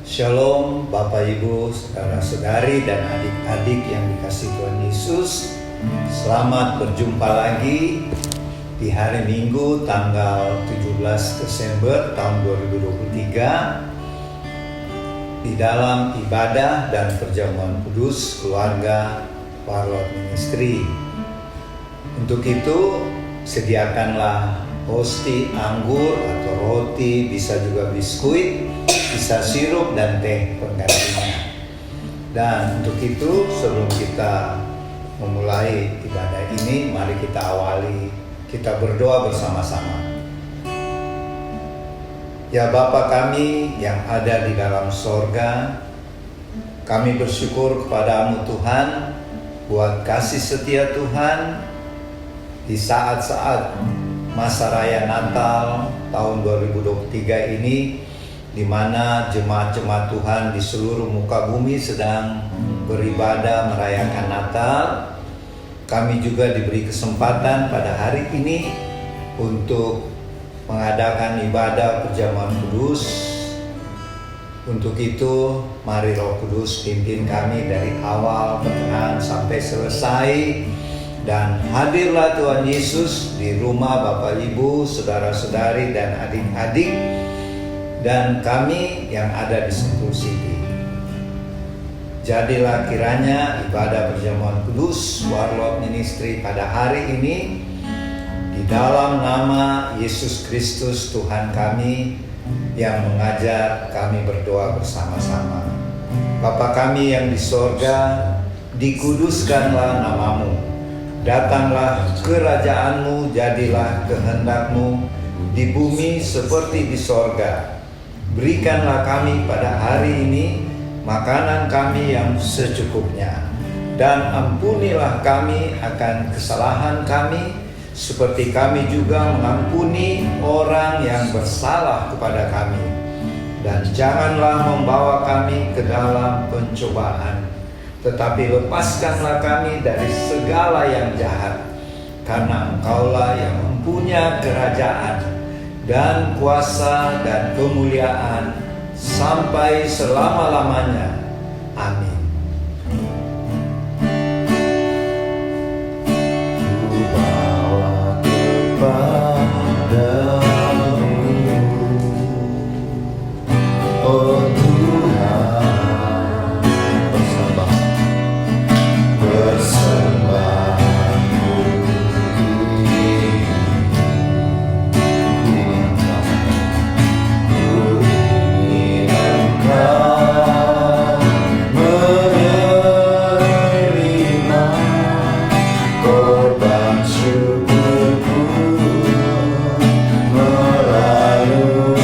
Shalom Bapak Ibu, saudara-saudari dan adik-adik yang dikasihi Tuhan Yesus. Selamat berjumpa lagi di hari Minggu tanggal 17 Desember tahun 2023 di dalam ibadah dan perjamuan kudus keluarga Warlord Ministry. Untuk itu sediakanlah hosti anggur atau roti, bisa juga biskuit, bisa sirup dan teh penggantinya. Dan untuk itu sebelum kita memulai ibadah ini, mari kita awali, kita berdoa bersama-sama. Ya Bapa kami yang ada di dalam sorga, kami bersyukur kepadamu Tuhan buat kasih setia Tuhan di saat-saat masa raya Natal tahun 2023 ini, di mana jemaat-jemaat Tuhan di seluruh muka bumi sedang beribadah merayakan Natal. Kami juga diberi kesempatan pada hari ini untuk mengadakan ibadah perjamuan kudus. Untuk itu, mari Roh Kudus pimpin kami dari awal pertengahan sampai selesai. Dan hadirlah Tuhan Yesus di rumah Bapak Ibu, saudara-saudari dan adik-adik, dan kami yang ada di Sentul City. Jadilah kiranya ibadah perjamuan kudus Warlord Ministry pada hari ini di dalam nama Yesus Kristus Tuhan kami yang mengajar kami berdoa bersama-sama. Bapa kami yang di sorga, dikuduskanlah namamu. Datanglah kerajaanmu, jadilah kehendakmu di bumi seperti di sorga. Berikanlah kami pada hari ini makanan kami yang secukupnya. Dan ampunilah kami akan kesalahan kami, seperti kami juga mengampuni orang yang bersalah kepada kami. Dan janganlah membawa kami ke dalam pencobaan, tetapi lepaskanlah kami dari segala yang jahat. Karena Engkaulah yang mempunyai kerajaan dan kuasa dan kemuliaan sampai selama-lamanya. Amin. Ku bawa kepadamu, oh Tuhan, persembahanku ini. Ku ingin Engkau menerima korban syukurku melaluiku.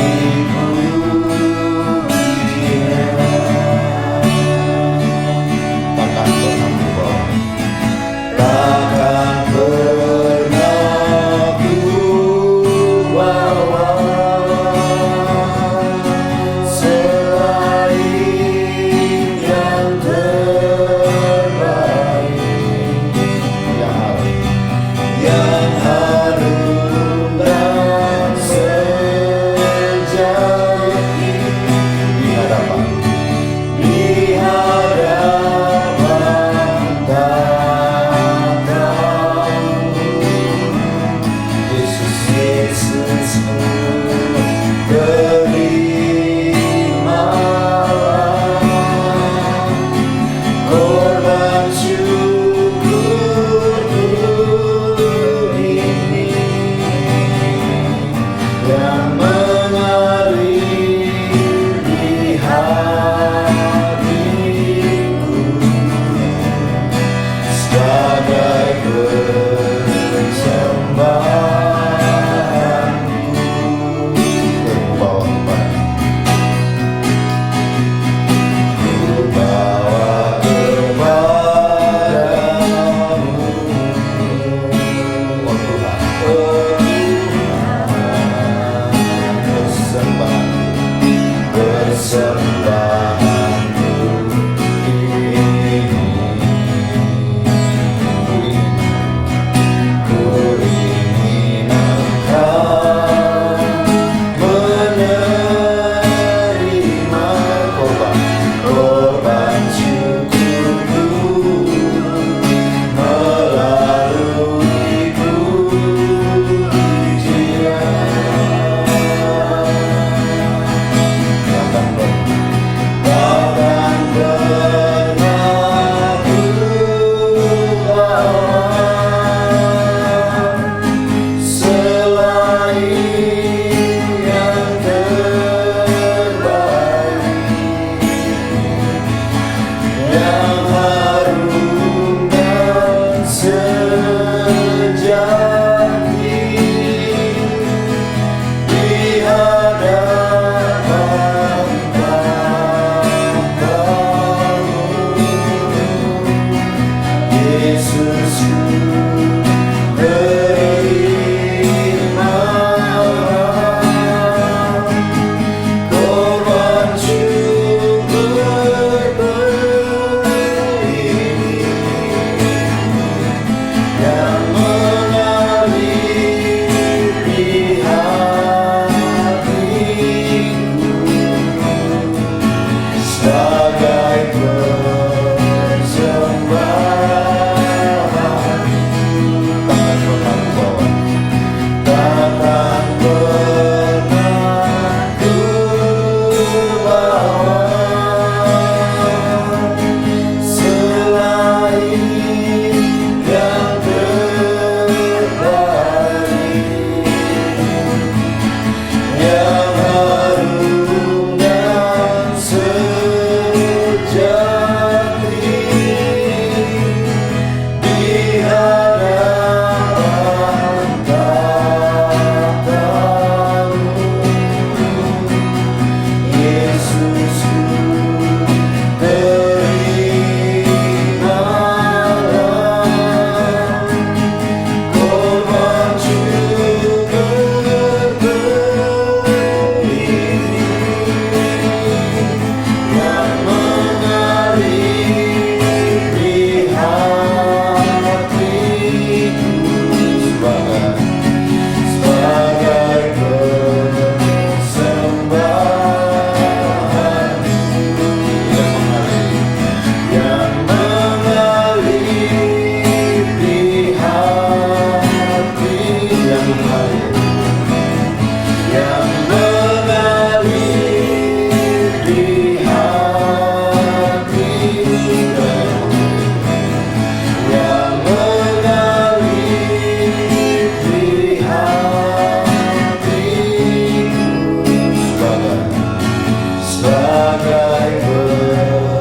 sebagai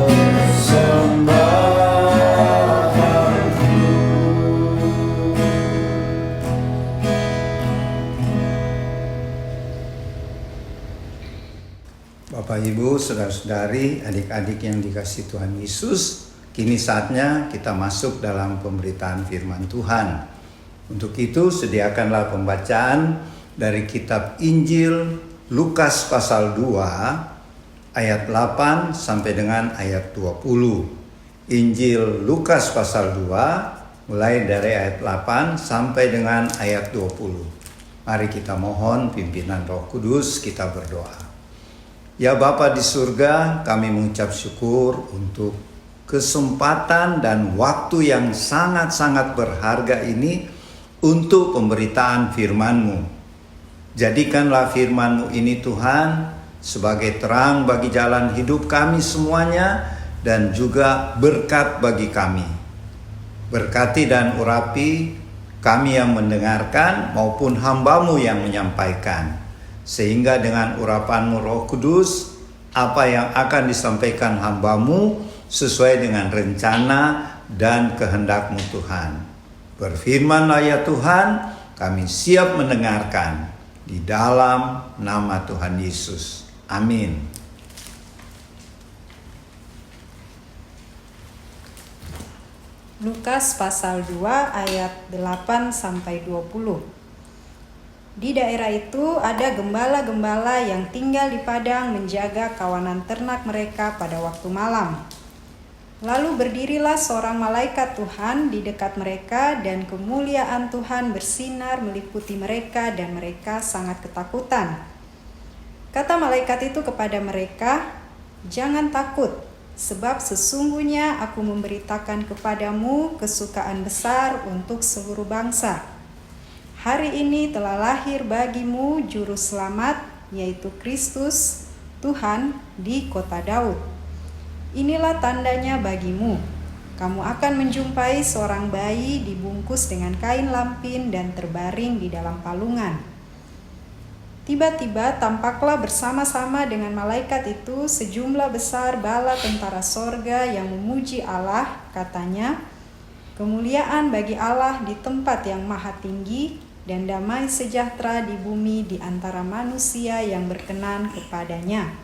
persembahanku. Bapak, Ibu, saudara-saudari, adik-adik yang dikasihi Tuhan Yesus, kini saatnya kita masuk dalam pemberitaan firman Tuhan. Untuk itu sediakanlah pembacaan dari kitab Injil Lukas pasal 2 ayat 8 sampai dengan ayat 20. Injil Lukas pasal 2 mulai dari ayat 8 sampai dengan ayat 20. Mari kita mohon pimpinan Roh Kudus, kita berdoa. Ya Bapa di surga, kami mengucap syukur untuk kesempatan dan waktu yang sangat-sangat berharga ini untuk pemberitaan firman-Mu. Jadikanlah firman-Mu ini Tuhan sebagai terang bagi jalan hidup kami semuanya dan juga berkat bagi kami. Berkati dan urapi kami yang mendengarkan maupun hamba-Mu yang menyampaikan. Sehingga dengan urapan-Mu Roh Kudus, apa yang akan disampaikan hamba-Mu sesuai dengan rencana dan kehendak-Mu Tuhan. Berfirman-Lah ya Tuhan, kami siap mendengarkan di dalam nama Tuhan Yesus. Amin. Lukas pasal 2 ayat 8 sampai 20. Di daerah itu ada gembala-gembala yang tinggal di padang menjaga kawanan ternak mereka pada waktu malam. Lalu berdirilah seorang malaikat Tuhan di dekat mereka dan kemuliaan Tuhan bersinar meliputi mereka dan mereka sangat ketakutan. Kata malaikat itu kepada mereka, "Jangan takut, sebab sesungguhnya aku memberitakan kepadamu kesukaan besar untuk seluruh bangsa. Hari ini telah lahir bagimu juru selamat, yaitu Kristus, Tuhan di kota Daud. Inilah tandanya bagimu. Kamu akan menjumpai seorang bayi dibungkus dengan kain lampin dan terbaring di dalam palungan." Tiba-tiba tampaklah bersama-sama dengan malaikat itu sejumlah besar bala tentara sorga yang memuji Allah, katanya, "Kemuliaan bagi Allah di tempat yang maha tinggi dan damai sejahtera di bumi di antara manusia yang berkenan kepadanya."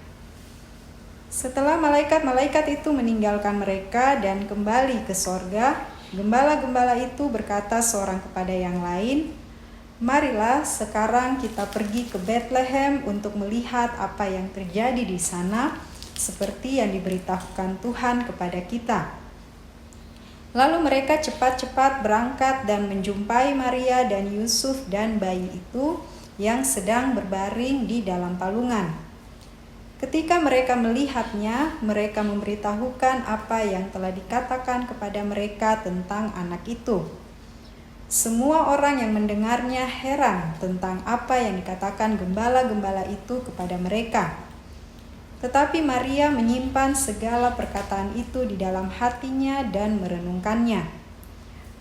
Setelah malaikat-malaikat itu meninggalkan mereka dan kembali ke sorga, gembala-gembala itu berkata seorang kepada yang lain, "Marilah sekarang kita pergi ke Betlehem untuk melihat apa yang terjadi di sana, seperti yang diberitahukan Tuhan kepada kita." Lalu mereka cepat-cepat berangkat dan menjumpai Maria dan Yusuf dan bayi itu yang sedang berbaring di dalam palungan. Ketika mereka melihatnya, mereka memberitahukan apa yang telah dikatakan kepada mereka tentang anak itu. Semua orang yang mendengarnya heran tentang apa yang dikatakan gembala-gembala itu kepada mereka. Tetapi Maria menyimpan segala perkataan itu di dalam hatinya dan merenungkannya.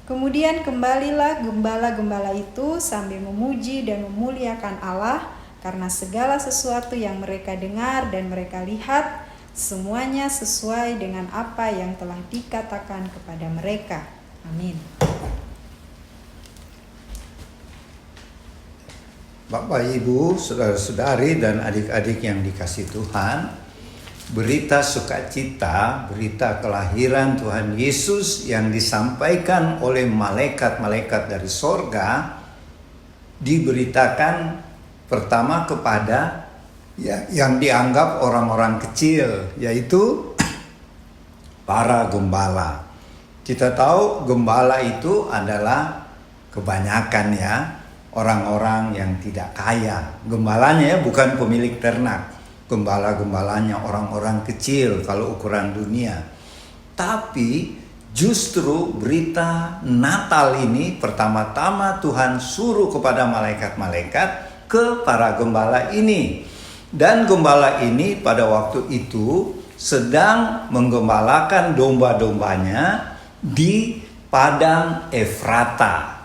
Kemudian kembalilah gembala-gembala itu sambil memuji dan memuliakan Allah, karena segala sesuatu yang mereka dengar dan mereka lihat, semuanya sesuai dengan apa yang telah dikatakan kepada mereka. Amin. Bapak, Ibu, saudara-saudari, dan adik-adik yang dikasihi Tuhan, berita sukacita, berita kelahiran Tuhan Yesus yang disampaikan oleh malaikat-malaikat dari sorga diberitakan pertama kepada yang dianggap orang-orang kecil, yaitu para gembala. Kita tahu gembala itu adalah kebanyakan orang-orang yang tidak kaya. Gembalanya bukan pemilik ternak. Gembala-gembalanya orang-orang kecil kalau ukuran dunia. Tapi justru berita Natal ini pertama-tama Tuhan suruh kepada malaikat-malaikat ke para gembala ini. Dan gembala ini pada waktu itu sedang menggembalakan domba-dombanya di padang Efrata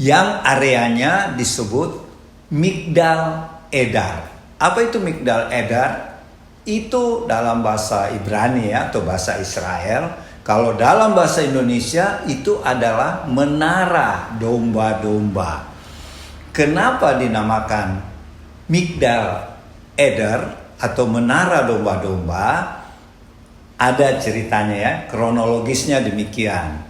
yang areanya disebut Migdal Edar. Apa itu Migdal Edar? Itu dalam bahasa Ibrani ya, atau bahasa Israel. Kalau dalam bahasa Indonesia itu adalah menara domba-domba. Kenapa dinamakan Migdal Eder atau menara domba-domba? Ada ceritanya ya, kronologisnya demikian.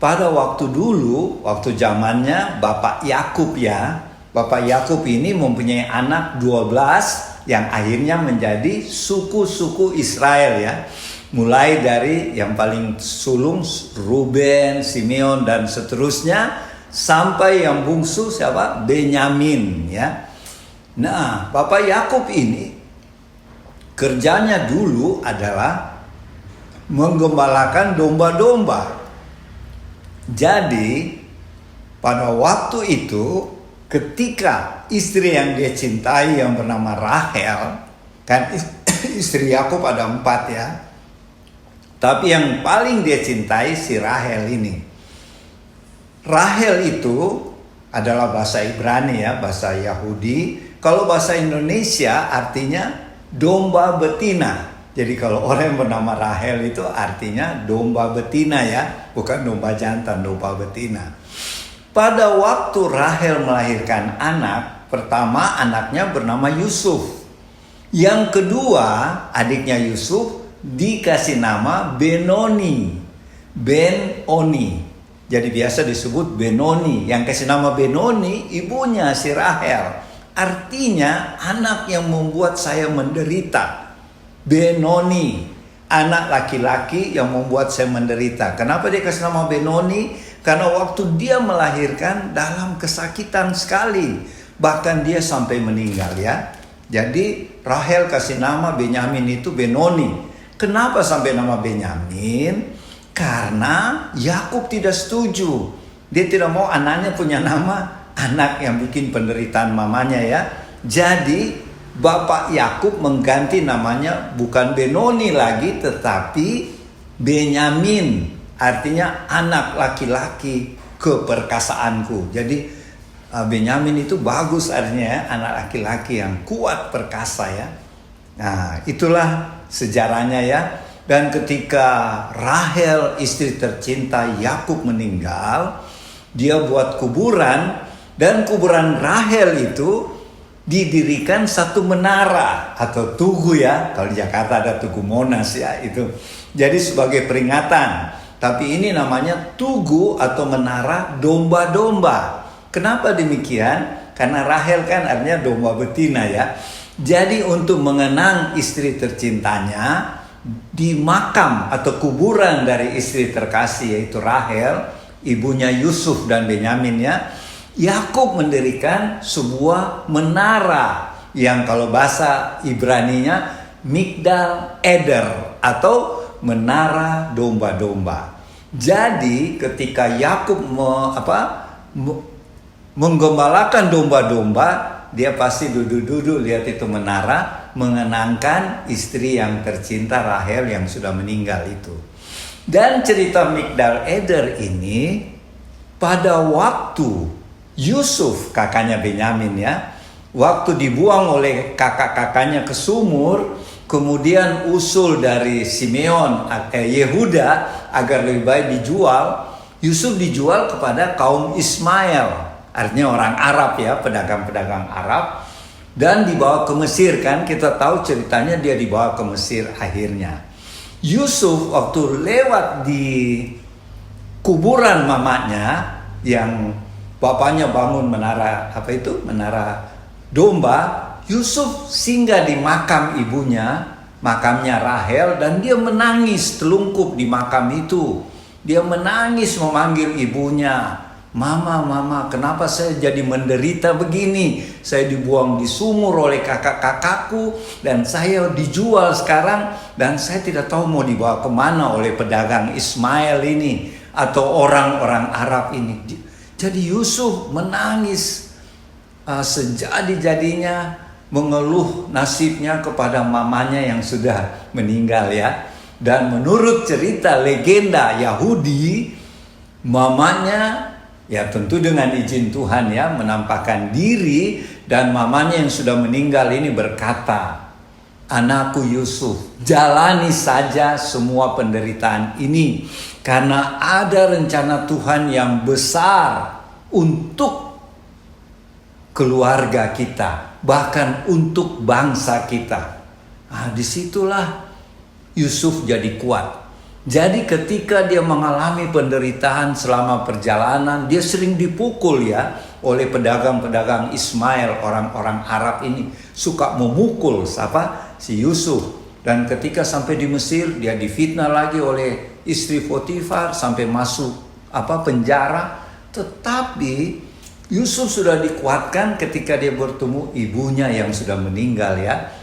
Pada waktu dulu, waktu zamannya Bapak Yakub ya, Bapak Yakub ini mempunyai anak 12 yang akhirnya menjadi suku-suku Israel ya. Mulai dari yang paling sulung Ruben, Simeon dan seterusnya sampai yang bungsu siapa? Benyamin ya. Nah, Bapak Yakub ini kerjanya dulu adalah menggembalakan domba-domba. Jadi pada waktu itu ketika istri yang dia cintai yang bernama Rahel, kan istri Yakub ada 4 ya, tapi yang paling dia cintai si Rahel ini. Rahel itu adalah bahasa Ibrani ya, bahasa Yahudi. Kalau bahasa Indonesia artinya domba betina. Jadi kalau orang yang bernama Rahel itu artinya domba betina ya, bukan domba jantan, domba betina. Pada waktu Rahel melahirkan anak, pertama anaknya bernama Yusuf. Yang kedua, adiknya Yusuf dikasih nama Benoni. Benoni. Jadi biasa disebut Benoni. Yang kasih nama Benoni ibunya si Rahel. Artinya anak yang membuat saya menderita. Benoni, anak laki-laki yang membuat saya menderita. Kenapa dia kasih nama Benoni? Karena waktu dia melahirkan dalam kesakitan sekali. Bahkan dia sampai meninggal ya. Jadi Rahel kasih nama Benyamin itu Benoni. Kenapa sampai nama Benyamin? Karena Yakub tidak setuju. Dia tidak mau anaknya punya nama anak yang bikin penderitaan mamanya ya. Jadi Bapak Yakub mengganti namanya bukan Benoni lagi tetapi Benyamin. Artinya anak laki-laki keperkasaanku. Jadi Benyamin itu bagus artinya ya, anak laki-laki yang kuat perkasa ya. Nah itulah sejarahnya ya. Dan ketika Rahel istri tercinta Yakub meninggal, dia buat kuburan. Dan kuburan Rahel itu didirikan satu menara atau tugu ya. Kalau di Jakarta ada Tugu Monas ya itu. Jadi sebagai peringatan. Tapi ini namanya tugu atau menara domba-domba. Kenapa demikian? Karena Rahel kan artinya domba betina ya. Jadi untuk mengenang istri tercintanya, di makam atau kuburan dari istri terkasih yaitu Rahel, ibunya Yusuf dan Benyamin ya, Yakub mendirikan sebuah menara yang kalau bahasa Ibraninya Migdal Eder atau menara domba-domba. Jadi ketika Yakub menggembalakan domba-domba, dia pasti duduk-duduk lihat itu menara mengenangkan istri yang tercinta Rahel yang sudah meninggal itu. Dan cerita Migdal Eder ini pada waktu Yusuf kakaknya Benyamin ya, waktu dibuang oleh kakak-kakaknya ke sumur, kemudian usul dari Simeon Yehuda agar lebih baik dijual, Yusuf dijual kepada kaum Ismail, artinya orang Arab ya, pedagang-pedagang Arab, dan dibawa ke Mesir. Kan kita tahu ceritanya dia dibawa ke Mesir akhirnya. Yusuf waktu lewat di kuburan mamanya yang bapaknya bangun menara menara domba, Yusuf singgah di makam ibunya, makamnya Rahel, dan dia menangis telungkup di makam itu. Dia menangis memanggil ibunya, "Mama, mama, kenapa saya jadi menderita begini? Saya dibuang di sumur oleh kakak-kakakku dan saya dijual sekarang dan saya tidak tahu mau dibawa kemana oleh pedagang Ismail ini atau orang-orang Arab ini." Jadi Yusuf menangis sejadi-jadinya, mengeluh nasibnya kepada mamanya yang sudah meninggal ya. Dan menurut cerita legenda Yahudi, mamanya ya tentu dengan izin Tuhan ya menampakkan diri, dan mamanya yang sudah meninggal ini berkata, anakku Yusuf, jalani saja semua penderitaan ini, karena ada rencana Tuhan yang besar untuk keluarga kita, bahkan untuk bangsa kita. Nah, disitulah Yusuf jadi kuat. Jadi ketika dia mengalami penderitaan selama perjalanan, dia sering dipukul ya oleh pedagang-pedagang Ismail, orang-orang Arab ini suka memukul si Yusuf. Dan ketika sampai di Mesir, dia difitnah lagi oleh istri Potifar sampai masuk penjara. Tetapi Yusuf sudah dikuatkan ketika dia bertemu ibunya yang sudah meninggal ya.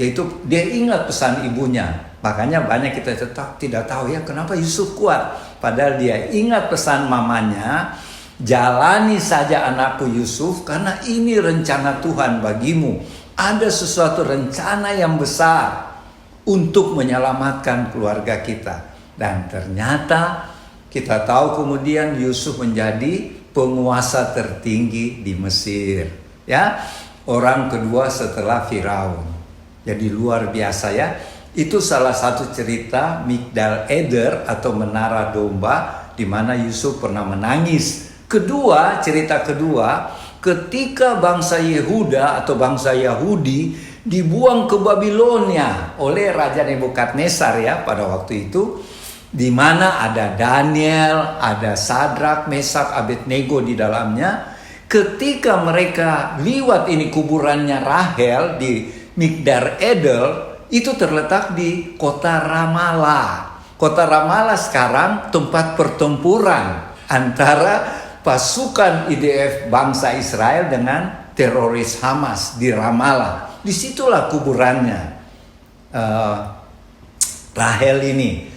Yaitu dia ingat pesan ibunya. Makanya banyak kita tetap tidak tahu ya kenapa Yusuf kuat. Padahal dia ingat pesan mamanya, jalani saja anakku Yusuf, karena ini rencana Tuhan bagimu. Ada sesuatu rencana yang besar untuk menyelamatkan keluarga kita. Dan ternyata kita tahu kemudian Yusuf menjadi penguasa tertinggi di Mesir. Ya, orang kedua setelah Firaun. Jadi luar biasa ya. Itu salah satu cerita Migdal Eder atau Menara Domba di mana Yusuf pernah menangis. Kedua, cerita kedua, ketika bangsa Yehuda atau bangsa Yahudi dibuang ke Babilonia oleh Raja Nebukadnezar ya pada waktu itu, di mana ada Daniel, ada Sadrak, Mesak, Abednego di dalamnya. Ketika mereka liwat ini kuburannya Rahel di Migdal Eder, itu terletak di kota Ramallah. Kota Ramallah sekarang tempat pertempuran antara pasukan IDF bangsa Israel dengan teroris Hamas di Ramallah. Disitulah kuburannya Rahel ini.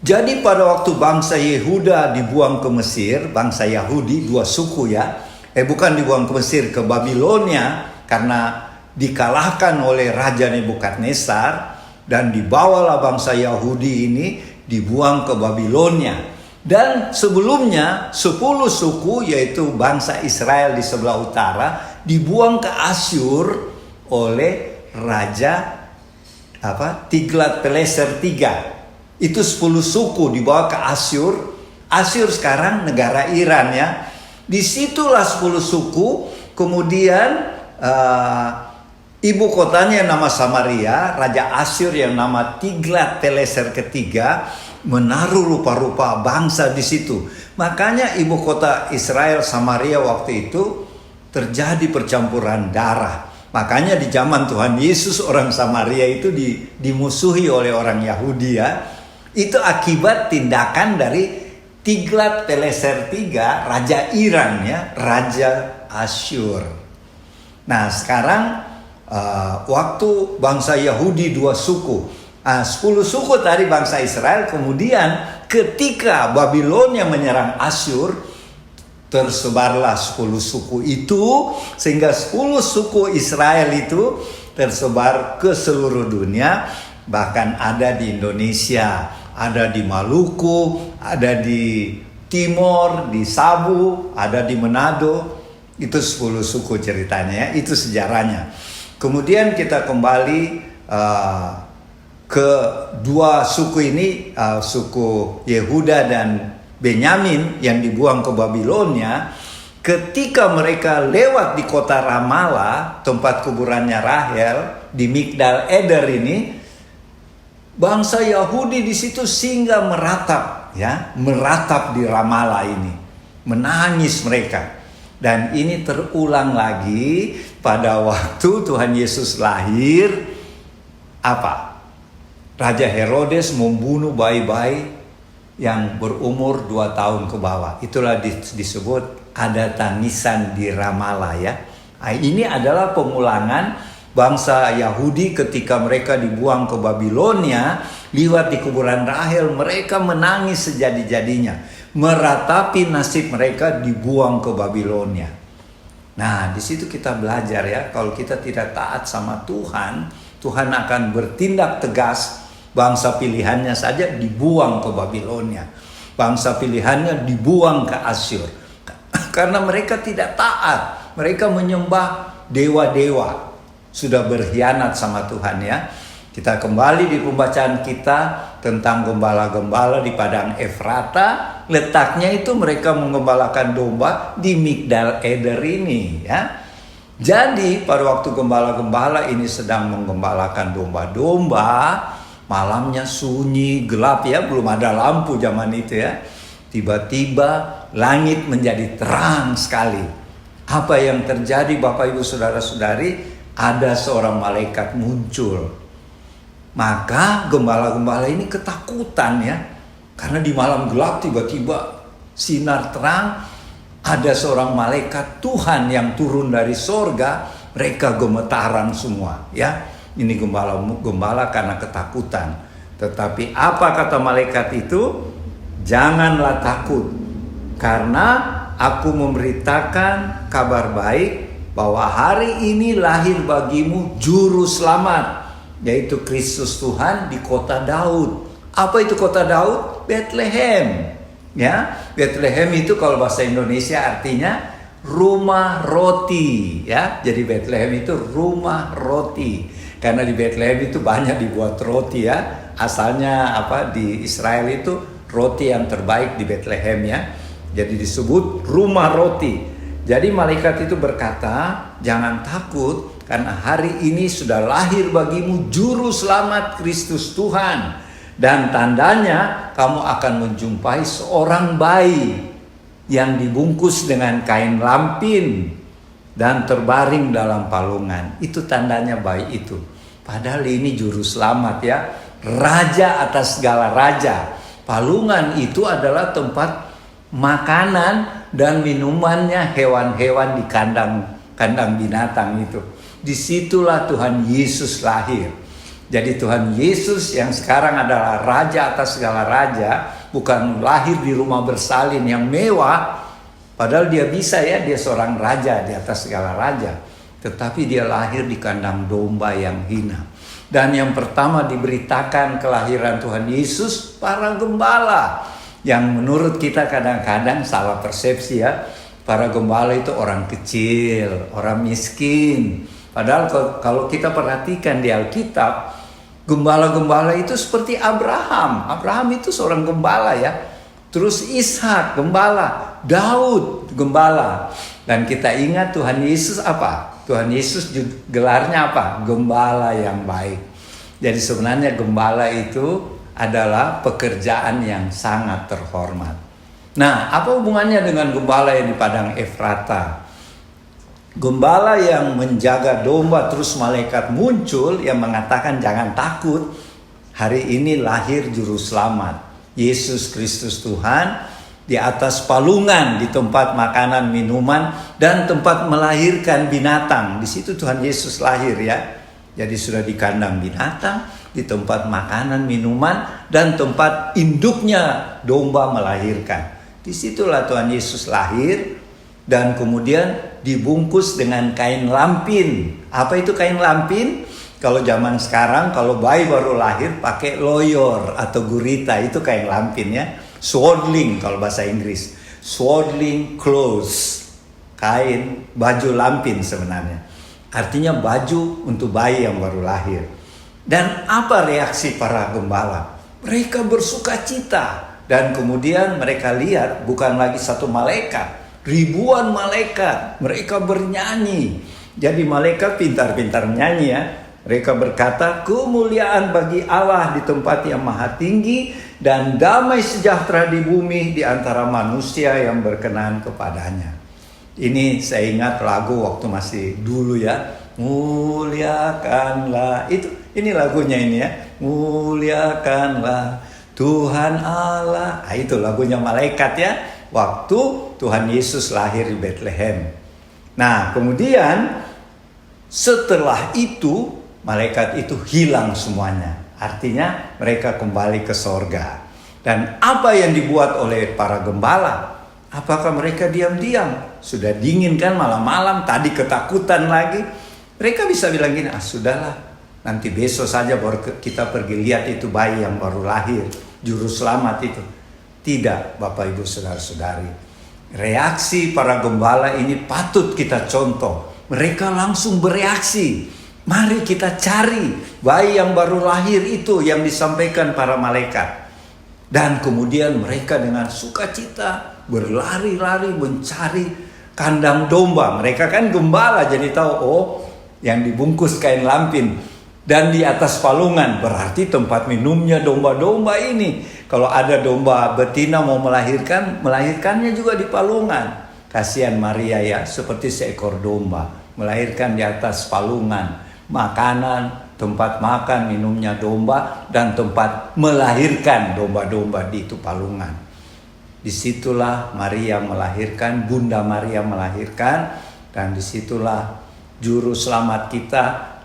Jadi pada waktu bangsa Yehuda dibuang ke Mesir, bangsa Yahudi dua suku ya, bukan dibuang ke Mesir, ke Babilonia karena dikalahkan oleh Raja Nebukadnezar, dan dibawalah bangsa Yahudi ini dibuang ke Babilonia. Dan sebelumnya 10 suku yaitu bangsa Israel di sebelah utara dibuang ke Asyur oleh Raja Tiglat-Pileser III. Itu 10 suku dibawa ke Asyur. Asyur sekarang negara Iran ya. Disitulah 10 suku. Kemudian ibu kotanya yang nama Samaria, Raja Asyur yang nama Tiglat-Pileser III menaruh rupa-rupa bangsa di situ. Makanya ibu kota Israel Samaria waktu itu terjadi percampuran darah. Makanya di zaman Tuhan Yesus orang Samaria itu dimusuhi oleh orang Yahudi ya. Itu akibat tindakan dari Tiglat-Pileser III, Raja Iran ya, Raja Asyur. Nah sekarang waktu bangsa Yahudi dua suku, 10 suku tadi bangsa Israel, kemudian ketika Babilonia menyerang Asyur, tersebarlah 10 suku itu, sehingga 10 suku Israel itu tersebar ke seluruh dunia, bahkan ada di Indonesia, ada di Maluku, ada di Timor, di Sabu, ada di Manado. Itu 10 suku ceritanya ya, itu sejarahnya. Kemudian kita kembali ke dua suku ini, suku Yehuda dan Benyamin yang dibuang ke Babilonia. Ketika mereka lewat di kota Ramallah, tempat kuburannya Rahel di Migdal Eder ini, bangsa Yahudi di situ singgah meratap ya, meratap di Ramallah ini, menangis mereka. Dan ini terulang lagi pada waktu Tuhan Yesus lahir. Raja Herodes membunuh bayi-bayi yang berumur 2 tahun ke bawah. Itulah disebut ada tangisan di Ramallah ya. Nah, ini adalah pemulangan bangsa Yahudi ketika mereka dibuang ke Babilonia. Liwat di kuburan Rahel, mereka menangis sejadi-jadinya, meratapi nasib mereka dibuang ke Babilonia. Nah, di situ kita belajar ya, kalau kita tidak taat sama Tuhan, Tuhan akan bertindak tegas. Bangsa pilihannya saja dibuang ke Babilonia, bangsa pilihannya dibuang ke Asyur, karena mereka tidak taat, mereka menyembah dewa-dewa, sudah berkhianat sama Tuhan ya. Kita kembali di pembacaan kita tentang gembala-gembala di padang Efrata. Letaknya itu mereka menggembalakan domba di Migdal Eder ini, ya. Jadi pada waktu gembala-gembala ini sedang menggembalakan domba-domba, malamnya sunyi, gelap ya, belum ada lampu zaman itu ya. Tiba-tiba langit menjadi terang sekali. Apa yang terjadi Bapak Ibu Saudara-saudari? Ada seorang malaikat muncul. Maka gembala-gembala ini ketakutan ya. Karena di malam gelap tiba-tiba sinar terang, ada seorang malaikat Tuhan yang turun dari sorga. Mereka gemetaran semua ya. Ini gembala karena ketakutan. Tetapi apa kata malaikat itu? Janganlah takut, karena aku memberitakan kabar baik bahwa hari ini lahir bagimu juru selamat, yaitu Kristus Tuhan di kota Daud. Apa itu kota Daud? Bethlehem. Ya, Bethlehem itu kalau bahasa Indonesia artinya rumah roti. Ya, jadi Bethlehem itu rumah roti. Karena di Bethlehem itu banyak dibuat roti ya. Asalnya di Israel itu roti yang terbaik di Bethlehem ya. Jadi disebut rumah roti. Jadi malaikat itu berkata, jangan takut karena hari ini sudah lahir bagimu juru selamat Kristus Tuhan. Dan tandanya kamu akan menjumpai seorang bayi yang dibungkus dengan kain lampin dan terbaring dalam palungan. Itu tandanya bayi itu. Padahal ini juru selamat ya. Raja atas segala raja. Palungan itu adalah tempat makanan dan minumannya hewan-hewan di kandang binatang itu. Disitulah Tuhan Yesus lahir. Jadi Tuhan Yesus yang sekarang adalah raja atas segala raja, bukan lahir di rumah bersalin yang mewah. Padahal dia bisa ya, dia seorang raja di atas segala raja. Tetapi dia lahir di kandang domba yang hina. Dan yang pertama diberitakan kelahiran Tuhan Yesus para gembala. Yang menurut kita kadang-kadang salah persepsi ya. Para gembala itu orang kecil, orang miskin. Padahal kalau kita perhatikan di Alkitab, gembala-gembala itu seperti Abraham. Abraham itu seorang gembala ya. Terus Ishak gembala, Daud gembala. Dan kita ingat Tuhan Yesus apa? Tuhan Yesus gelarnya apa? Gembala yang baik. Jadi sebenarnya gembala itu adalah pekerjaan yang sangat terhormat. Nah, apa hubungannya dengan gembala yang di padang Efrata? Gembala yang menjaga domba, terus malaikat muncul yang mengatakan jangan takut. Hari ini lahir juru selamat, Yesus Kristus Tuhan. Di atas palungan, di tempat makanan, minuman, dan tempat melahirkan binatang. Di situ Tuhan Yesus lahir ya. Jadi sudah di kandang binatang, di tempat makanan, minuman, dan tempat induknya domba melahirkan. Disitulah Tuhan Yesus lahir. Dan kemudian dibungkus dengan kain lampin. Apa itu kain lampin? Kalau zaman sekarang, kalau bayi baru lahir pakai loyor atau gurita, itu kain lampin ya. Swaddling kalau bahasa Inggris, swaddling clothes, kain baju lampin sebenarnya. Artinya baju untuk bayi yang baru lahir. Dan apa reaksi para gembala? Mereka bersuka cita. Dan kemudian mereka lihat bukan lagi satu malaikat, ribuan malaikat. Mereka bernyanyi. Jadi malaikat pintar-pintar nyanyi ya. Mereka berkata, kemuliaan bagi Allah di tempat yang maha tinggi dan damai sejahtera di bumi di antara manusia yang berkenan kepadanya. Ini saya ingat lagu waktu masih dulu ya. Muliakanlah. Ini lagunya ini ya. Muliakanlah Tuhan Allah. Nah, itu lagunya malaikat ya. Waktu Tuhan Yesus lahir di Bethlehem. Nah, kemudian setelah itu malaikat itu hilang semuanya. Artinya mereka kembali ke sorga. Dan apa yang dibuat oleh para gembala? Apakah mereka diam-diam? Sudah dingin kan malam-malam, tadi ketakutan lagi. Mereka bisa bilang gini, sudahlah, nanti besok saja baru kita pergi lihat itu bayi yang baru lahir, juru selamat itu. Tidak, Bapak Ibu Saudara-saudari. Reaksi para gembala ini patut kita contoh. Mereka langsung bereaksi. Mari kita cari bayi yang baru lahir itu yang disampaikan para malaikat. Dan kemudian mereka dengan sukacita berlari-lari mencari kandang domba. Mereka kan gembala, jadi tahu, oh yang dibungkus kain lampin dan di atas palungan berarti tempat minumnya domba-domba ini. Kalau ada domba betina mau melahirkan, melahirkannya juga di palungan. Kasihan Maria ya, seperti seekor domba, melahirkan di atas palungan. Makanan, tempat makan, minumnya domba, dan tempat melahirkan domba-domba di itu palungan. Disitulah Maria melahirkan, Bunda Maria melahirkan, dan disitulah Juru Selamat kita,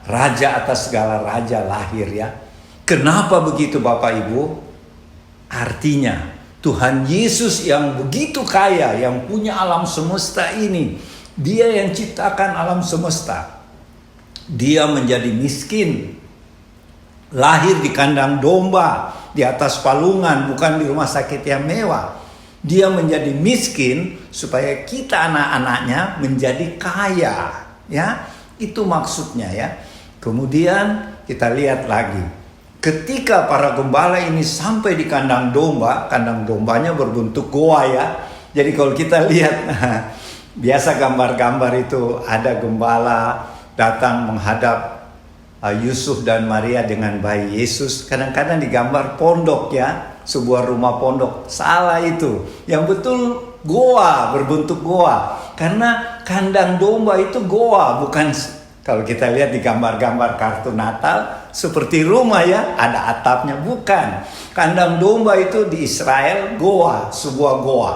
Raja atas segala raja lahir ya. Kenapa begitu Bapak Ibu? Artinya Tuhan Yesus yang begitu kaya, yang punya alam semesta ini, Dia yang ciptakan alam semesta. Dia menjadi miskin, lahir di kandang domba, di atas palungan, bukan di rumah sakit yang mewah. Dia menjadi miskin supaya kita anak-anaknya menjadi kaya, ya. Itu maksudnya ya. Kemudian kita lihat lagi, ketika para gembala ini sampai di kandang domba, kandang dombanya berbentuk goa ya. Jadi kalau kita lihat, biasa gambar-gambar itu ada gembala datang menghadap Yusuf dan Maria dengan bayi Yesus. Kadang-kadang digambar pondok ya, sebuah rumah pondok. Salah itu. Yang betul goa, berbentuk goa. Karena kandang domba itu goa, bukan kalau kita lihat di gambar-gambar kartun Natal seperti rumah ya, ada atapnya, bukan. Kandang domba itu di Israel goa, sebuah goa.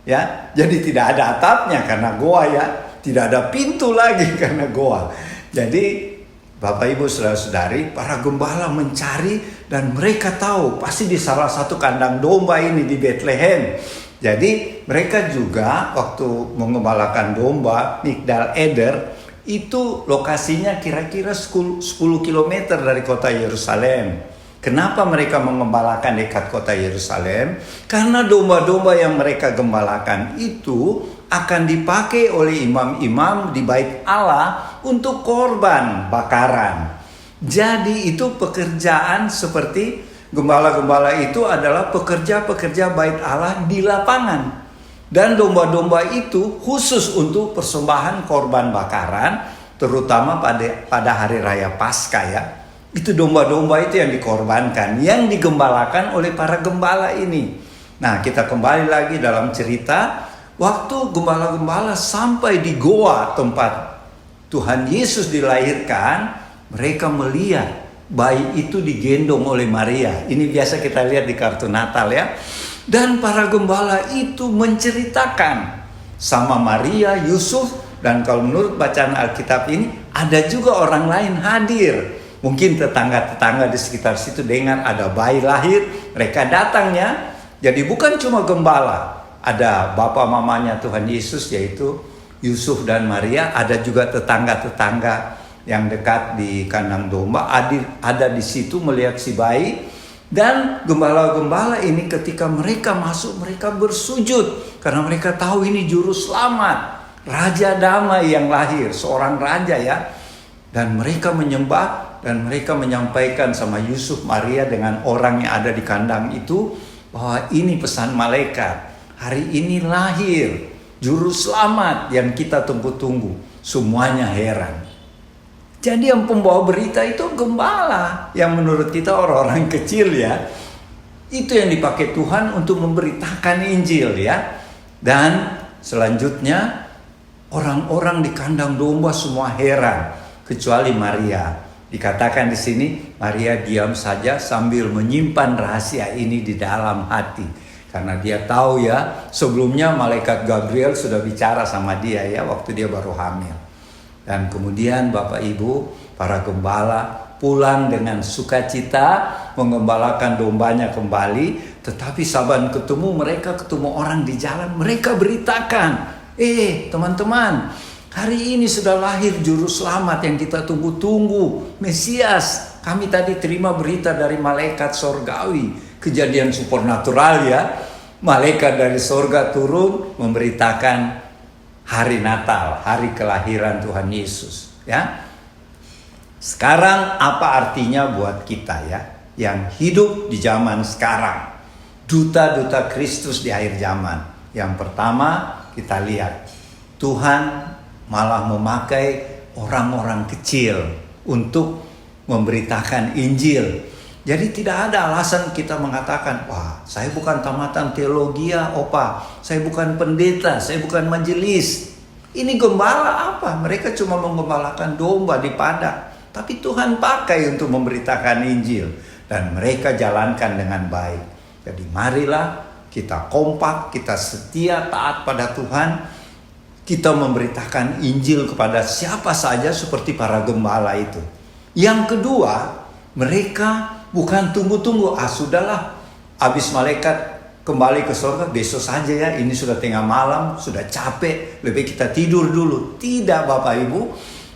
Ya, jadi tidak ada atapnya karena goa ya. Tidak ada pintu lagi karena goa. Jadi Bapak Ibu Saudara-saudari, para gembala mencari dan mereka tahu pasti di salah satu kandang domba ini di Bethlehem. Jadi mereka juga waktu mengembalakan domba Migdal Eder itu lokasinya kira-kira 10 km dari kota Yerusalem. Kenapa mereka mengembalakan dekat kota Yerusalem? Karena domba-domba yang mereka gembalakan itu akan dipakai oleh imam-imam di bait Allah untuk korban bakaran. Jadi itu pekerjaan seperti gembala-gembala itu adalah pekerja-pekerja bait Allah di lapangan. Dan domba-domba itu khusus untuk persembahan korban bakaran, terutama pada hari raya Paskah ya. Itu domba-domba itu yang dikorbankan, yang digembalakan oleh para gembala ini. Nah, kita kembali lagi dalam cerita, waktu gembala-gembala sampai di goa tempat Tuhan Yesus dilahirkan, mereka melihat bayi itu digendong oleh Maria. Ini biasa kita lihat di kartun Natal ya. Dan para gembala itu menceritakan sama Maria, Yusuf, dan kalau menurut bacaan Alkitab ini ada juga orang lain hadir. Mungkin tetangga-tetangga di sekitar situ dengar ada bayi lahir, mereka datang ya. Jadi bukan cuma gembala, ada bapak mamanya Tuhan Yesus yaitu Yusuf dan Maria, ada juga tetangga-tetangga yang dekat di kandang domba, ada di situ melihat si bayi. Dan gembala-gembala ini ketika mereka masuk, mereka bersujud karena mereka tahu ini juru selamat, Raja Damai yang lahir, seorang raja ya. Dan mereka menyembah dan mereka menyampaikan sama Yusuf, Maria dengan orang yang ada di kandang itu bahwa ini pesan malaikat. Hari ini lahir juru selamat yang kita tunggu-tunggu. Semuanya heran. Jadi yang pembawa berita itu gembala, yang menurut kita orang-orang kecil ya. Itu yang dipakai Tuhan untuk memberitakan Injil ya. Dan selanjutnya orang-orang di kandang domba semua heran, kecuali Maria. Dikatakan di sini Maria diam saja sambil menyimpan rahasia ini di dalam hati. Karena dia tahu ya, sebelumnya malaikat Gabriel sudah bicara sama dia ya waktu dia baru hamil. Dan kemudian Bapak Ibu, para gembala pulang dengan sukacita mengembalakan dombanya kembali. Tetapi saban ketemu orang di jalan, mereka beritakan, teman-teman, hari ini sudah lahir juru selamat yang kita tunggu-tunggu, Mesias. Kami tadi terima berita dari malaikat sorgawi, kejadian supernatural ya. Malaikat dari sorga turun memberitakan hari Natal, hari kelahiran Tuhan Yesus ya. Sekarang apa artinya buat kita ya, yang hidup di zaman sekarang, duta-duta Kristus di akhir zaman? Yang pertama kita lihat, Tuhan malah memakai orang-orang kecil untuk memberitakan Injil. Jadi tidak ada alasan kita mengatakan, wah saya bukan tamatan teologi ya Opa, saya bukan pendeta, saya bukan majelis. Ini gembala apa? Mereka cuma menggembalakan domba di padang. Tapi Tuhan pakai untuk memberitakan Injil. Dan mereka jalankan dengan baik. Jadi marilah kita kompak, kita setia taat pada Tuhan. Kita memberitakan Injil kepada siapa saja seperti para gembala itu. Yang kedua, mereka bukan tunggu-tunggu. Sudahlah, habis malaikat kembali ke surga, besok saja ya. Ini sudah tengah malam, sudah capek, lebih kita tidur dulu. Tidak Bapak Ibu.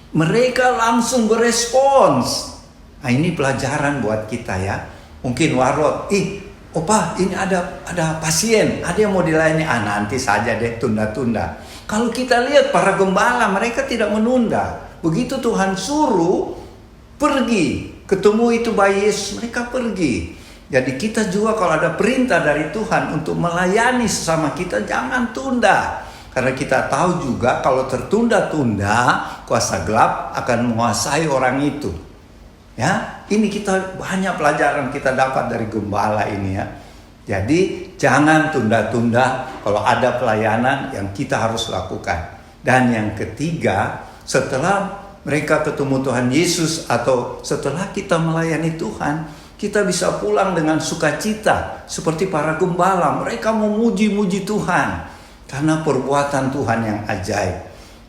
Mereka langsung berespons. Nah ini pelajaran buat kita ya. Mungkin warot, Opa ini ada pasien, ada yang mau dilayani. Nanti saja deh, tunda-tunda. Kalau kita lihat para gembala, mereka tidak menunda. Begitu Tuhan suruh, pergi. Ketemu itu bayi Yesus, mereka pergi. Jadi kita juga kalau ada perintah dari Tuhan untuk melayani sesama kita, jangan tunda. Karena kita tahu juga kalau tertunda-tunda, kuasa gelap akan menguasai orang itu. Ya, ini kita banyak pelajaran kita dapat dari gembala ini ya. Jadi jangan tunda-tunda kalau ada pelayanan yang kita harus lakukan. Dan yang ketiga, setelah mereka ketemu Tuhan Yesus atau setelah kita melayani Tuhan, kita bisa pulang dengan sukacita seperti para gembala. Mereka memuji-muji Tuhan karena perbuatan Tuhan yang ajaib.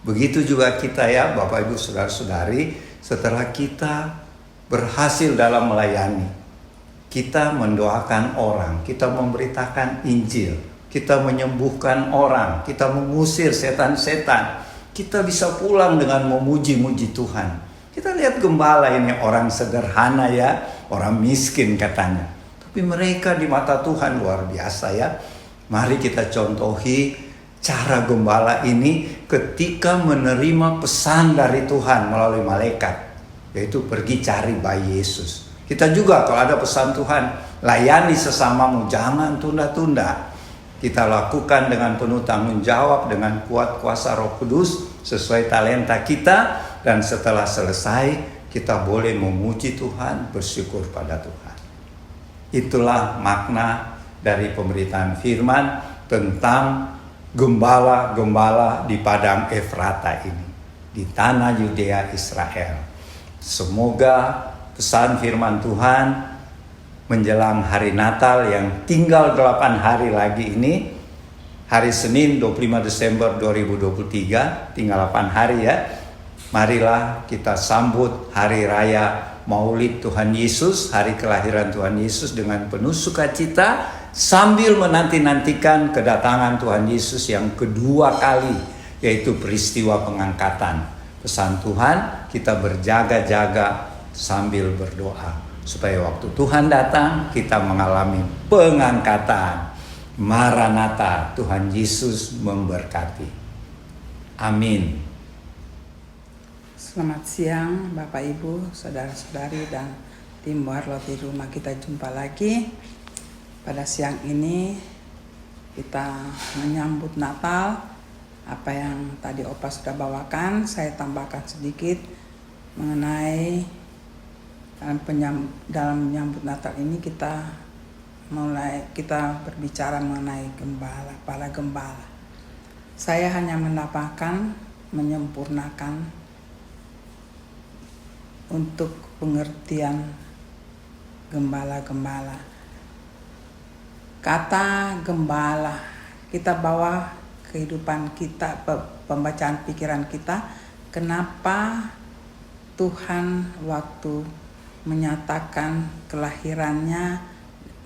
Begitu juga kita ya Bapak Ibu Saudara-saudari, setelah kita berhasil dalam melayani, kita mendoakan orang, kita memberitakan Injil, kita menyembuhkan orang, kita mengusir setan-setan, kita bisa pulang dengan memuji-muji Tuhan. Kita lihat gembala ini orang sederhana ya, orang miskin katanya. Tapi mereka di mata Tuhan luar biasa ya. Mari kita contohi cara gembala ini ketika menerima pesan dari Tuhan melalui malaikat, yaitu pergi cari bayi Yesus. Kita juga kalau ada pesan Tuhan, layani sesamamu, jangan tunda-tunda. Kita lakukan dengan penuh tanggung jawab, dengan kuat kuasa Roh Kudus, sesuai talenta kita. Dan setelah selesai, kita boleh memuji Tuhan, bersyukur pada Tuhan. Itulah makna dari pemberitaan firman tentang gembala-gembala di padang Efrata ini, di tanah Yudea Israel. Semoga pesan firman Tuhan menjelang hari Natal yang tinggal 8 hari lagi ini, hari Senin 25 Desember 2023, tinggal 8 hari ya. Marilah kita sambut hari raya Maulid Tuhan Yesus, hari kelahiran Tuhan Yesus dengan penuh sukacita, sambil menanti-nantikan kedatangan Tuhan Yesus yang kedua kali, yaitu peristiwa pengangkatan. Pesan Tuhan, kita berjaga-jaga sambil berdoa, supaya waktu Tuhan datang, kita mengalami pengangkatan. Maranatha, Tuhan Yesus memberkati. Amin. Selamat siang Bapak Ibu, Saudara-saudari dan tim Warlot di rumah. Kita jumpa lagi. Pada siang ini kita menyambut Natal. Apa yang tadi Opa sudah bawakan, saya tambahkan sedikit mengenai dalam menyambut Natal ini kita berbicara mengenai gembala, para gembala. Saya hanya menambahkan, menyempurnakan untuk pengertian gembala-gembala. Kata gembala kita bawa kehidupan kita, pembacaan pikiran kita. Kenapa Tuhan waktu menyatakan kelahirannya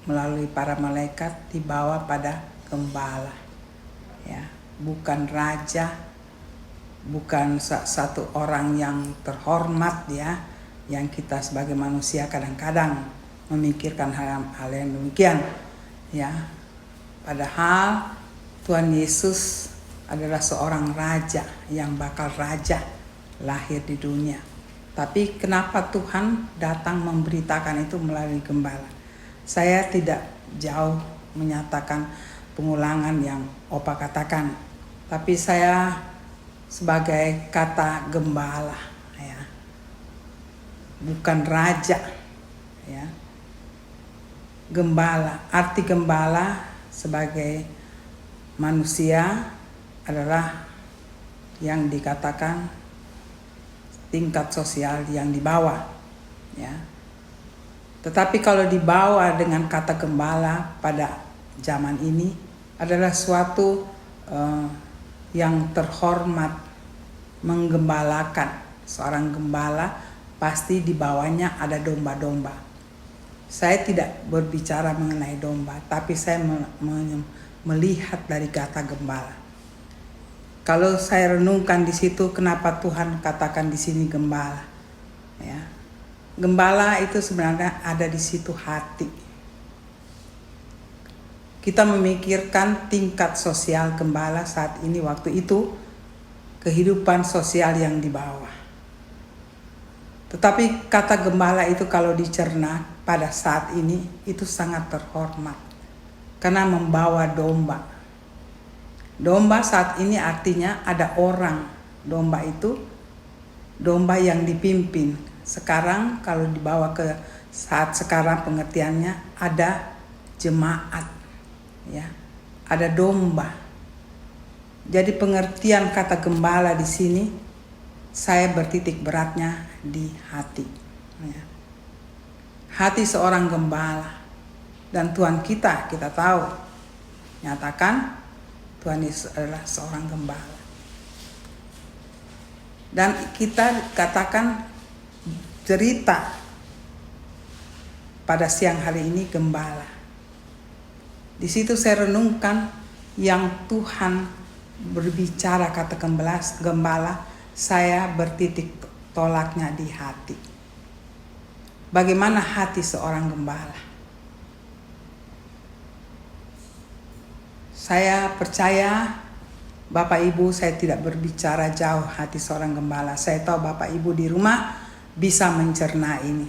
melalui para malaikat dibawa pada gembala, ya, bukan raja, bukan satu orang yang terhormat ya, yang kita sebagai manusia kadang-kadang memikirkan hal yang demikian ya. Padahal Tuhan Yesus adalah seorang raja yang bakal raja lahir di dunia. Tapi kenapa Tuhan datang memberitakan itu melalui gembala? Saya tidak jauh menyatakan pengulangan yang Opa katakan, tapi saya sebagai kata gembala, ya, bukan raja, ya. Gembala, arti gembala sebagai manusia adalah yang dikatakan tingkat sosial yang di bawah, ya. Tetapi kalau dibawa dengan kata gembala pada zaman ini adalah suatu yang terhormat, menggembalakan. Seorang gembala pasti di bawahnya ada domba-domba. Saya tidak berbicara mengenai domba, tapi saya melihat dari kata gembala. Kalau saya renungkan di situ, kenapa Tuhan katakan di sini gembala? Ya. Gembala itu sebenarnya ada di situ hati. Kita memikirkan tingkat sosial gembala saat ini, waktu itu kehidupan sosial yang di bawah. Tetapi kata gembala itu kalau dicerna pada saat ini itu sangat terhormat karena membawa domba. Domba saat ini artinya ada orang. Domba itu domba yang dipimpin. Sekarang kalau dibawa ke saat sekarang pengertiannya ada jemaat, ya, ada domba. Jadi pengertian kata gembala di sini saya bertitik beratnya di hati, ya. Hati seorang gembala. Dan Tuhan kita tahu, nyatakan Tuhan Yesus adalah seorang gembala. Dan kita katakan cerita pada siang hari ini gembala. Di situ saya renungkan yang Tuhan berbicara kata gembala, saya bertitik tolaknya di hati. Bagaimana hati seorang gembala? Saya percaya Bapak Ibu, saya tidak berbicara jauh hati seorang gembala. Saya tahu Bapak Ibu di rumah bisa mencerna ini.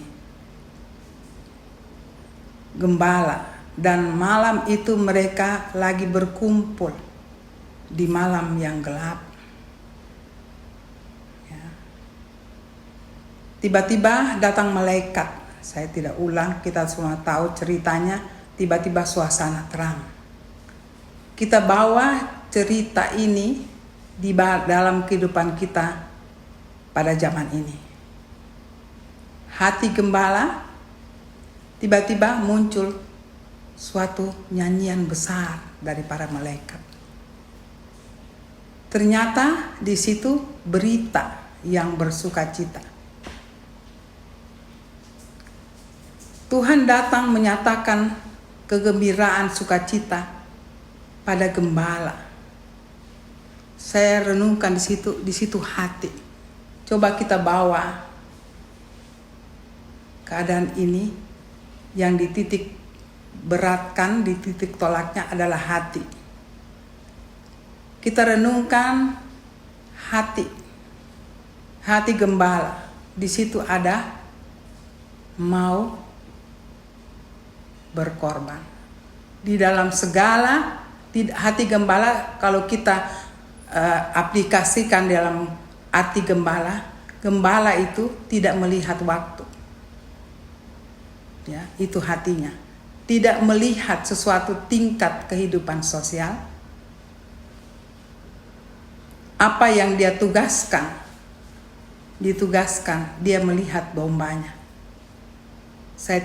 Gembala, dan malam itu mereka lagi berkumpul di malam yang gelap. Ya. Tiba-tiba datang malaikat. Saya tidak ulang, kita semua tahu ceritanya. Tiba-tiba suasana terang. Kita bawa cerita ini di dalam kehidupan kita pada zaman ini. Hati gembala, tiba-tiba muncul suatu nyanyian besar dari para malaikat. Ternyata di situ berita yang bersukacita. Tuhan datang menyatakan kegembiraan sukacita pada gembala. Saya renungkan di situ hati. Coba kita bawa keadaan ini yang dititik beratkan, dititik tolaknya adalah hati. Kita renungkan hati gembala. Di situ ada mau berkorban. Di dalam segala hati gembala, kalau kita aplikasikan dalam arti gembala itu tidak melihat waktu. Ya, itu hatinya. Tidak melihat sesuatu tingkat kehidupan sosial. Apa yang dia ditugaskan, dia melihat dombanya. Saya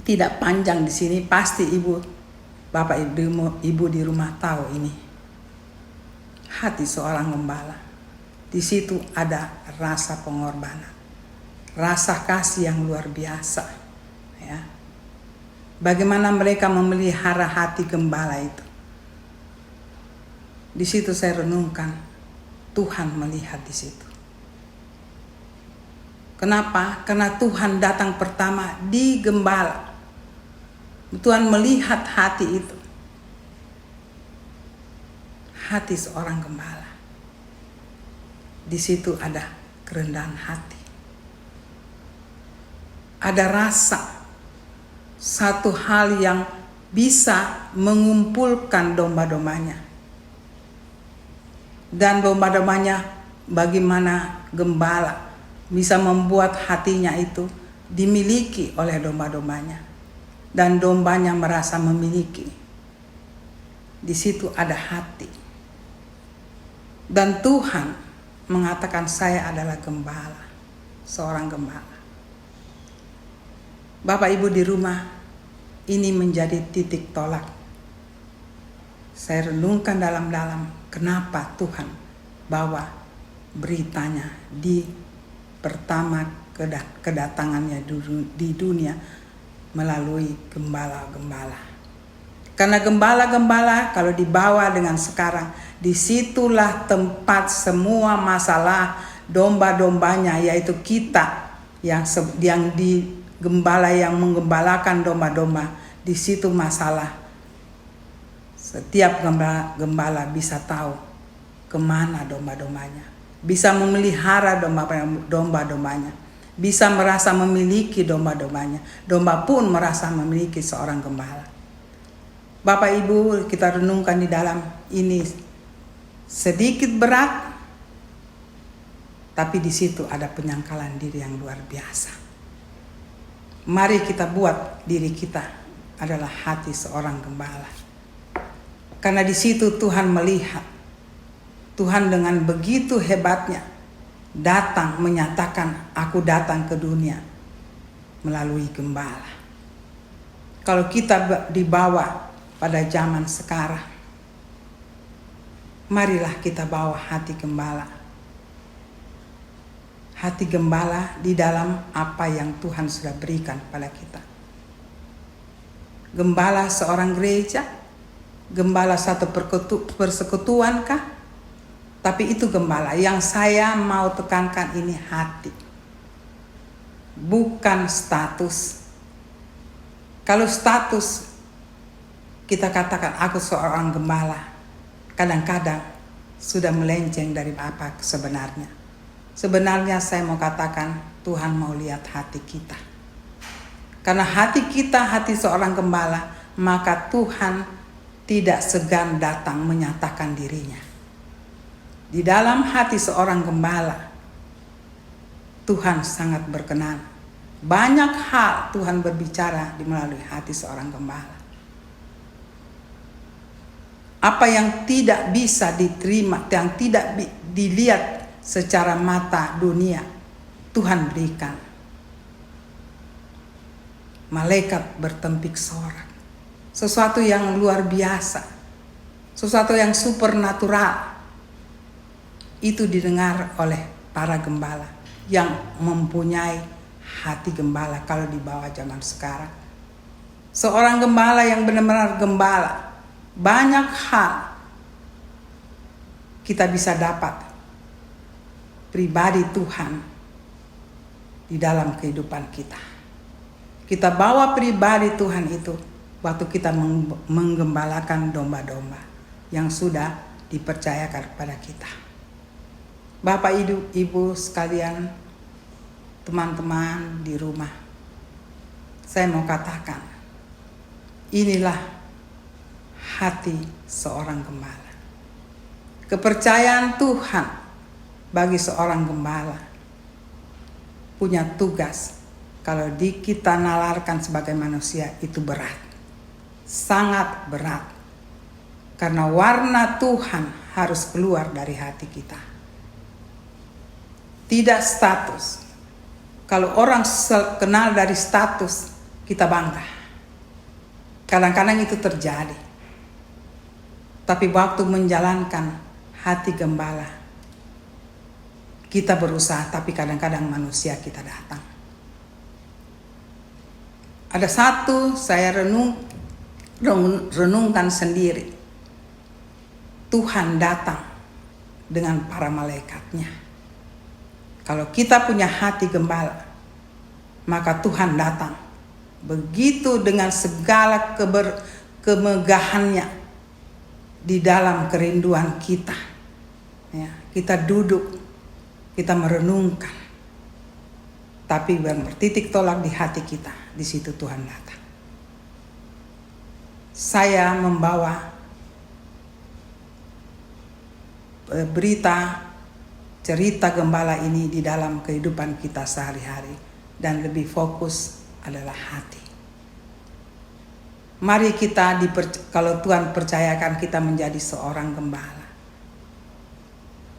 tidak panjang di sini, pasti Bapak Ibu di rumah tahu ini. Hati seorang gembala. Di situ ada rasa pengorbanan. Rasa kasih yang luar biasa. Ya. Bagaimana mereka memelihara hati gembala itu. Di situ saya renungkan, Tuhan melihat di situ. Kenapa? Karena Tuhan datang pertama di gembala. Tuhan melihat hati itu. Hati seorang gembala. Di situ ada kerendahan hati. ada rasa, satu hal yang bisa mengumpulkan domba-dombanya. Dan domba-dombanya, bagaimana gembala bisa membuat hatinya itu dimiliki oleh domba-dombanya. Dan dombanya merasa memiliki. Di situ ada hati. Dan Tuhan mengatakan, saya adalah gembala, seorang gembala. Bapak Ibu di rumah, ini menjadi titik tolak. Saya renungkan dalam-dalam kenapa Tuhan bawa beritanya di pertama kedatangannya di dunia melalui gembala-gembala. Karena gembala-gembala kalau dibawa dengan sekarang, disitulah tempat semua masalah domba-dombanya, yaitu kita yang di gembala yang menggembalakan domba-domba. Di situ masalah. Setiap gembala bisa tahu kemana domba-dombanya, bisa memelihara domba-dombanya, bisa merasa memiliki domba-dombanya. Domba pun merasa memiliki seorang gembala. Bapak Ibu, kita renungkan di dalam ini sedikit berat, tapi di situ ada penyangkalan diri yang luar biasa. Mari kita buat diri kita adalah hati seorang gembala. Karena di situ Tuhan melihat, Tuhan dengan begitu hebatnya datang menyatakan, aku datang ke dunia melalui gembala. Kalau kita dibawa pada zaman sekarang, marilah kita bawa hati gembala. Hati gembala di dalam apa yang Tuhan sudah berikan pada kita. Gembala seorang gereja, gembala satu persekutuan kah? Tapi itu gembala. Yang saya mau tekankan ini hati, bukan status. Kalau status, kita katakan aku seorang gembala, kadang-kadang sudah melenceng dari apa sebenarnya. Sebenarnya saya mau katakan, Tuhan mau lihat hati kita. Karena hati kita, hati seorang gembala, maka Tuhan tidak segan datang menyatakan dirinya. Di dalam hati seorang gembala, Tuhan sangat berkenan. Banyak hal Tuhan berbicara melalui hati seorang gembala. Apa yang tidak bisa diterima, yang tidak dilihat secara mata dunia, Tuhan berikan. Malaikat bertempik sorak. Sesuatu yang luar biasa. Sesuatu yang supernatural. Itu didengar oleh para gembala yang mempunyai hati gembala kalau dibawa zaman sekarang. Seorang gembala yang benar-benar gembala, banyak hal kita bisa dapat pribadi Tuhan di dalam kehidupan kita. Kita bawa pribadi Tuhan itu waktu kita menggembalakan domba-domba yang sudah dipercayakan kepada kita. Bapak Ibu sekalian, teman-teman di rumah, saya mau katakan, inilah hati seorang gembala. Kepercayaan Tuhan bagi seorang gembala punya tugas. Kalau kita nalarkan sebagai manusia itu berat, sangat berat. Karena warna Tuhan harus keluar dari hati kita. Tidak status. Kalau orang kenal dari status, kita bangga. Kadang-kadang itu terjadi. Tapi waktu menjalankan hati gembala, kita berusaha, tapi kadang-kadang manusia kita datang. Ada satu saya renungkan sendiri. Tuhan datang dengan para malaikatnya. Kalau kita punya hati gembala, maka Tuhan datang. Begitu dengan segala kemegahannya di dalam kerinduan kita. Ya, kita duduk, kita merenungkan. tapi yang bertitik tolak di hati kita, di situ Tuhan datang. Saya membawa berita cerita gembala ini di dalam kehidupan kita sehari-hari, dan lebih fokus adalah hati. Mari kita kalau Tuhan percayakan kita menjadi seorang gembala,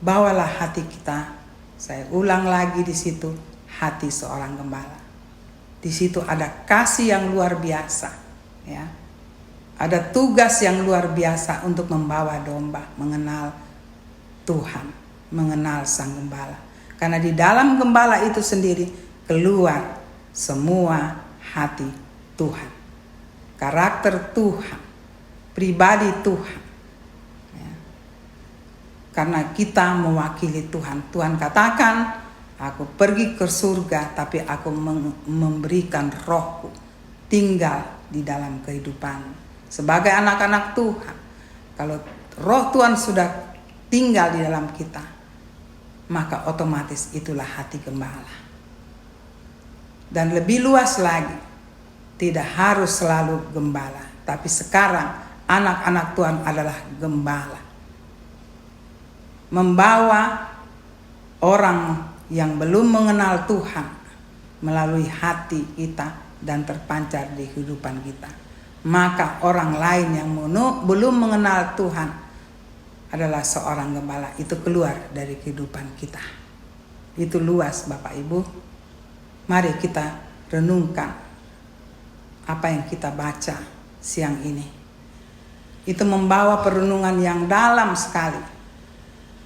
bawalah hati kita. Saya ulang lagi, di situ hati seorang gembala. Di situ ada kasih yang luar biasa, ya. Ada tugas yang luar biasa untuk membawa domba mengenal Tuhan, mengenal Sang Gembala. Karena di dalam gembala itu sendiri keluar semua hati Tuhan, karakter Tuhan, pribadi Tuhan, ya. Karena kita mewakili Tuhan. Tuhan katakan, aku pergi ke surga, tapi aku memberikan rohku tinggal di dalam kehidupan. Sebagai anak-anak Tuhan, kalau roh Tuhan sudah tinggal di dalam kita, maka otomatis itulah hati gembala. Dan lebih luas lagi, tidak harus selalu gembala, tapi sekarang anak-anak Tuhan adalah gembala, membawa orang yang belum mengenal Tuhan melalui hati kita dan terpancar di kehidupan kita. Maka orang lain yang belum mengenal Tuhan adalah seorang gembala, itu keluar dari kehidupan kita. Itu luas, Bapak Ibu. Mari kita renungkan apa yang kita baca siang ini. Itu membawa perenungan yang dalam sekali.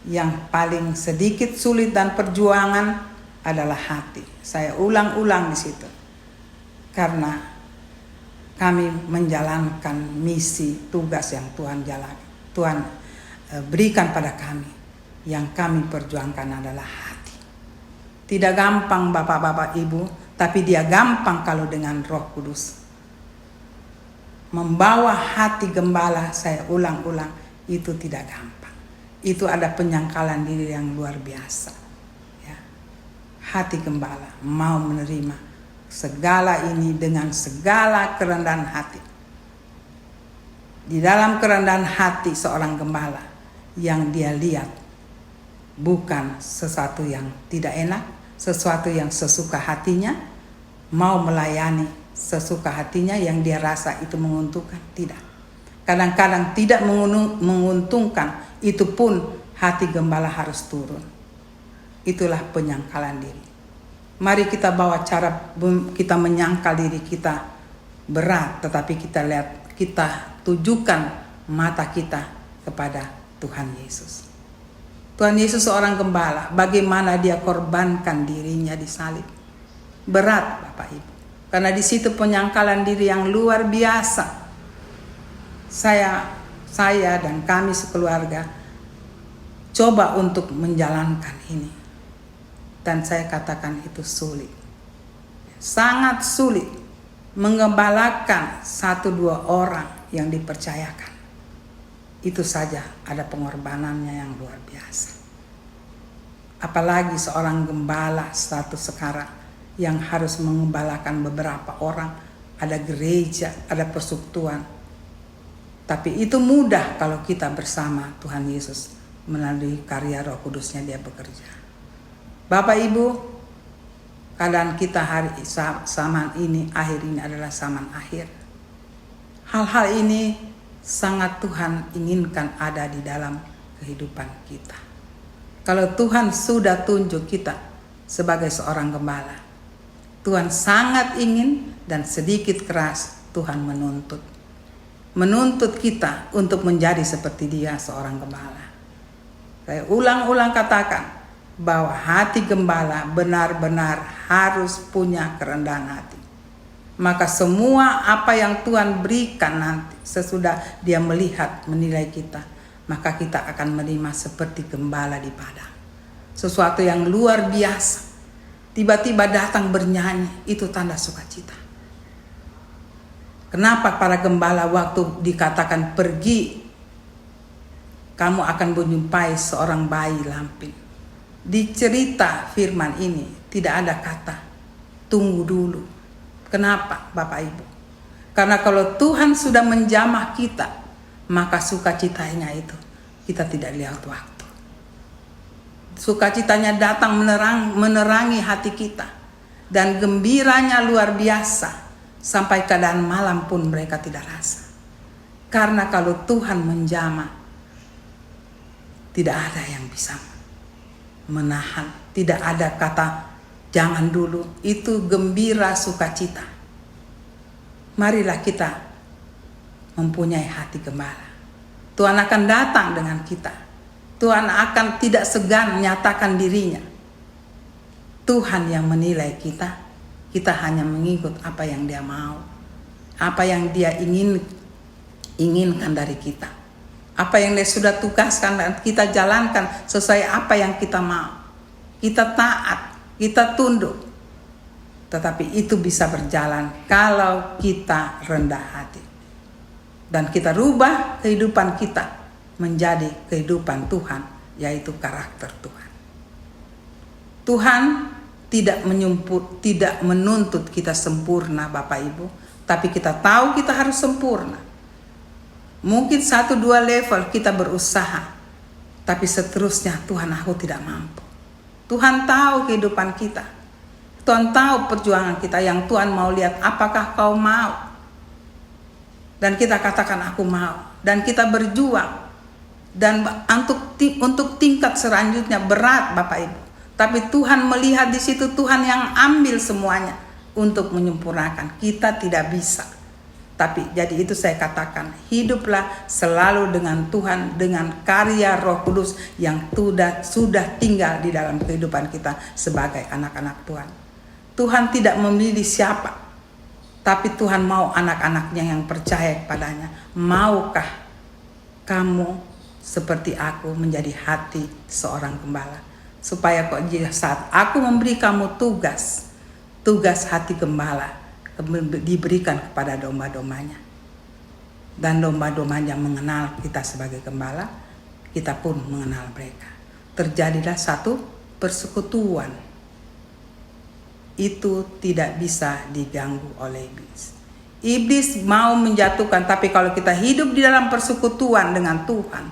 Yang paling sedikit sulit dan perjuangan adalah hati. Saya ulang-ulang di situ. Karena kami menjalankan misi, tugas yang Tuhan berikan pada kami. Yang kami perjuangkan adalah hati. Tidak gampang Bapak-bapak Ibu, tapi dia gampang kalau dengan Roh Kudus. Membawa hati gembala, saya ulang-ulang, itu tidak gampang. Itu ada penyangkalan diri yang luar biasa, ya. Hati gembala mau menerima segala ini dengan segala kerendahan hati. Di dalam kerendahan hati seorang gembala, yang dia lihat bukan sesuatu yang tidak enak, sesuatu yang sesuka hatinya, mau melayani sesuka hatinya yang dia rasa itu menguntungkan. Tidak. Kadang-kadang tidak menguntungkan, itu pun hati gembala harus turun. Itulah penyangkalan diri. Mari kita bawa cara kita menyangkal diri kita berat, tetapi kita tujukan mata kita kepada Tuhan Yesus. Tuhan Yesus seorang gembala, bagaimana dia korbankan dirinya di salib. Berat Bapak Ibu. Karena di situ penyangkalan diri yang luar biasa. Saya dan kami sekeluarga coba untuk menjalankan ini. Dan saya katakan itu sulit. Sangat sulit mengembalakan 1-2 orang yang dipercayakan. Itu saja ada pengorbanannya yang luar biasa. Apalagi seorang gembala status sekarang yang harus mengembalakan beberapa orang. Ada gereja, ada persekutuan. Tapi itu mudah kalau kita bersama Tuhan Yesus melalui karya Roh Kudusnya dia bekerja. Bapak Ibu, keadaan kita hari zaman ini, akhir ini adalah zaman akhir. Hal-hal ini sangat Tuhan inginkan ada di dalam kehidupan kita. Kalau Tuhan sudah tunjuk kita sebagai seorang gembala, Tuhan sangat ingin dan sedikit keras Tuhan menuntut. Menuntut kita untuk menjadi seperti dia seorang gembala. Saya ulang-ulang katakan, bahwa hati gembala benar-benar harus punya kerendahan hati. Maka semua apa yang Tuhan berikan nanti sesudah dia menilai kita, maka kita akan menerima seperti gembala di padang. Sesuatu yang luar biasa. Tiba-tiba datang bernyanyi, itu tanda sukacita. Kenapa para gembala waktu dikatakan pergi, kamu akan menjumpai seorang bayi lampin. Di cerita firman ini tidak ada kata tunggu dulu. Kenapa Bapak Ibu? Karena kalau Tuhan sudah menjamah kita, maka sukacitanya itu kita tidak lihat waktu. Sukacitanya datang menerangi hati kita, dan gembiranya luar biasa sampai keadaan malam pun mereka tidak rasa. Karena kalau Tuhan menjamah, tidak ada yang bisa menahan, tidak ada kata jangan dulu. Itu gembira sukacita. Marilah kita mempunyai hati gembala. Tuhan akan datang dengan kita. Tuhan akan tidak segan menyatakan dirinya. Tuhan yang menilai kita, kita hanya mengikut apa yang Dia mau, apa yang Dia inginkan dari kita, apa yang Dia sudah tugaskan dan kita jalankan sesuai apa yang kita mau. Kita taat, kita tunduk. Tetapi itu bisa berjalan kalau kita rendah hati. Dan kita rubah kehidupan kita menjadi kehidupan Tuhan, yaitu karakter Tuhan. Tuhan tidak menuntut kita sempurna Bapak Ibu, tapi kita tahu kita harus sempurna. Mungkin 1-2 level kita berusaha, tapi seterusnya Tuhan, aku tidak mampu. Tuhan tahu kehidupan kita. Tuhan tahu perjuangan kita, yang Tuhan mau lihat apakah kau mau. Dan kita katakan aku mau, dan kita berjuang. Dan untuk tingkat selanjutnya berat Bapak Ibu. Tapi Tuhan melihat di situ, Tuhan yang ambil semuanya untuk menyempurnakan. Kita tidak bisa. Tapi jadi itu saya katakan, hiduplah selalu dengan Tuhan, dengan karya Roh Kudus yang sudah tinggal di dalam kehidupan kita sebagai anak-anak Tuhan. Tuhan tidak memilih siapa, tapi Tuhan mau anak-anaknya yang percaya kepadanya. Maukah kamu seperti aku menjadi hati seorang gembala? Supaya saat aku memberi kamu tugas hati gembala diberikan kepada domba-dombanya. Dan domba-dombanya mengenal kita sebagai gembala, kita pun mengenal mereka. Terjadilah satu persekutuan. Itu tidak bisa diganggu oleh iblis. Iblis mau menjatuhkan, tapi kalau kita hidup di dalam persekutuan dengan Tuhan,